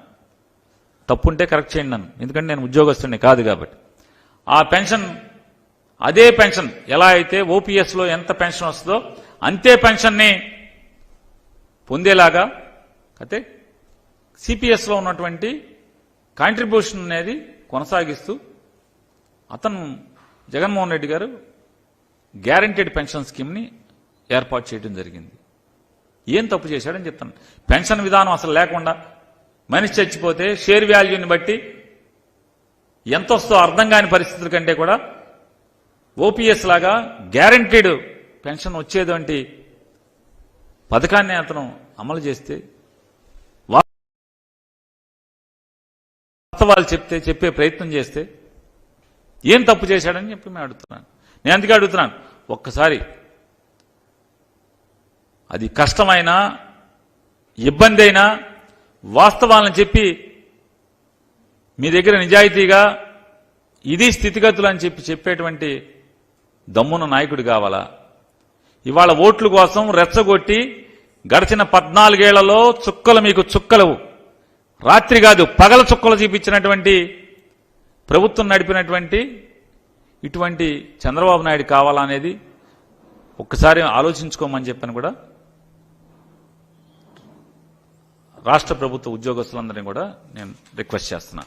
తప్పుంటే కరెక్ట్ చేయండి నన్ను, ఎందుకంటే నేను ఉద్యోగస్తుడిని కాదు కాబట్టి. ఆ పెన్షన్, అదే పెన్షన్ ఎలా అయితే ఓపీఎస్లో ఎంత పెన్షన్ వస్తుందో అంతే పెన్షన్ని పొందేలాగా అయితే సిపిఎస్లో ఉన్నటువంటి కాంట్రిబ్యూషన్ అనేది కొనసాగిస్తూ అతను జగన్మోహన్ రెడ్డి గారు గ్యారంటీడ్ పెన్షన్ స్కీమ్ని ఏర్పాటు చేయడం జరిగింది. ఏం తప్పు చేశాడని చెప్తాను. పెన్షన్ విధానం అసలు లేకుండా మనిషి చచ్చిపోతే షేర్ వాల్యూని బట్టి ఎంత వస్తో అర్థం కాని పరిస్థితుల కంటే కూడా ఓపీఎస్ లాగా గ్యారంటీడ్ పెన్షన్ వచ్చేటువంటి పథకాన్ని అతను అమలు చేస్తే వాస్తవాలు చెప్పే ప్రయత్నం చేస్తే ఏం తప్పు చేశాడని చెప్పి మేము అడుగుతున్నాను. నేను అందుకే అడుగుతున్నాను, ఒక్కసారి అది కష్టమైనా ఇబ్బంది అయినా వాస్తవాలను చెప్పి మీ దగ్గర నిజాయితీగా ఇది స్థితిగతులు అని చెప్పేటువంటి దమ్మున నాయకుడు కావాలా? ఇవాళ ఓట్ల కోసం రెచ్చగొట్టి గడిచిన 14 ఏళ్లలో చుక్కలు మీకు చుక్కలు, రాత్రి కాదు పగల చుక్కలు చూపించినటువంటి ప్రభుత్వం నడిపినటువంటి ఇటువంటి చంద్రబాబు నాయుడు కావాలా అనేది ఒక్కసారి ఆలోచించుకోమని చెప్పని కూడా రాష్ట్ర ప్రభుత్వ ఉద్యోగస్తులందరినీ కూడా నేను రిక్వెస్ట్ చేస్తున్నా.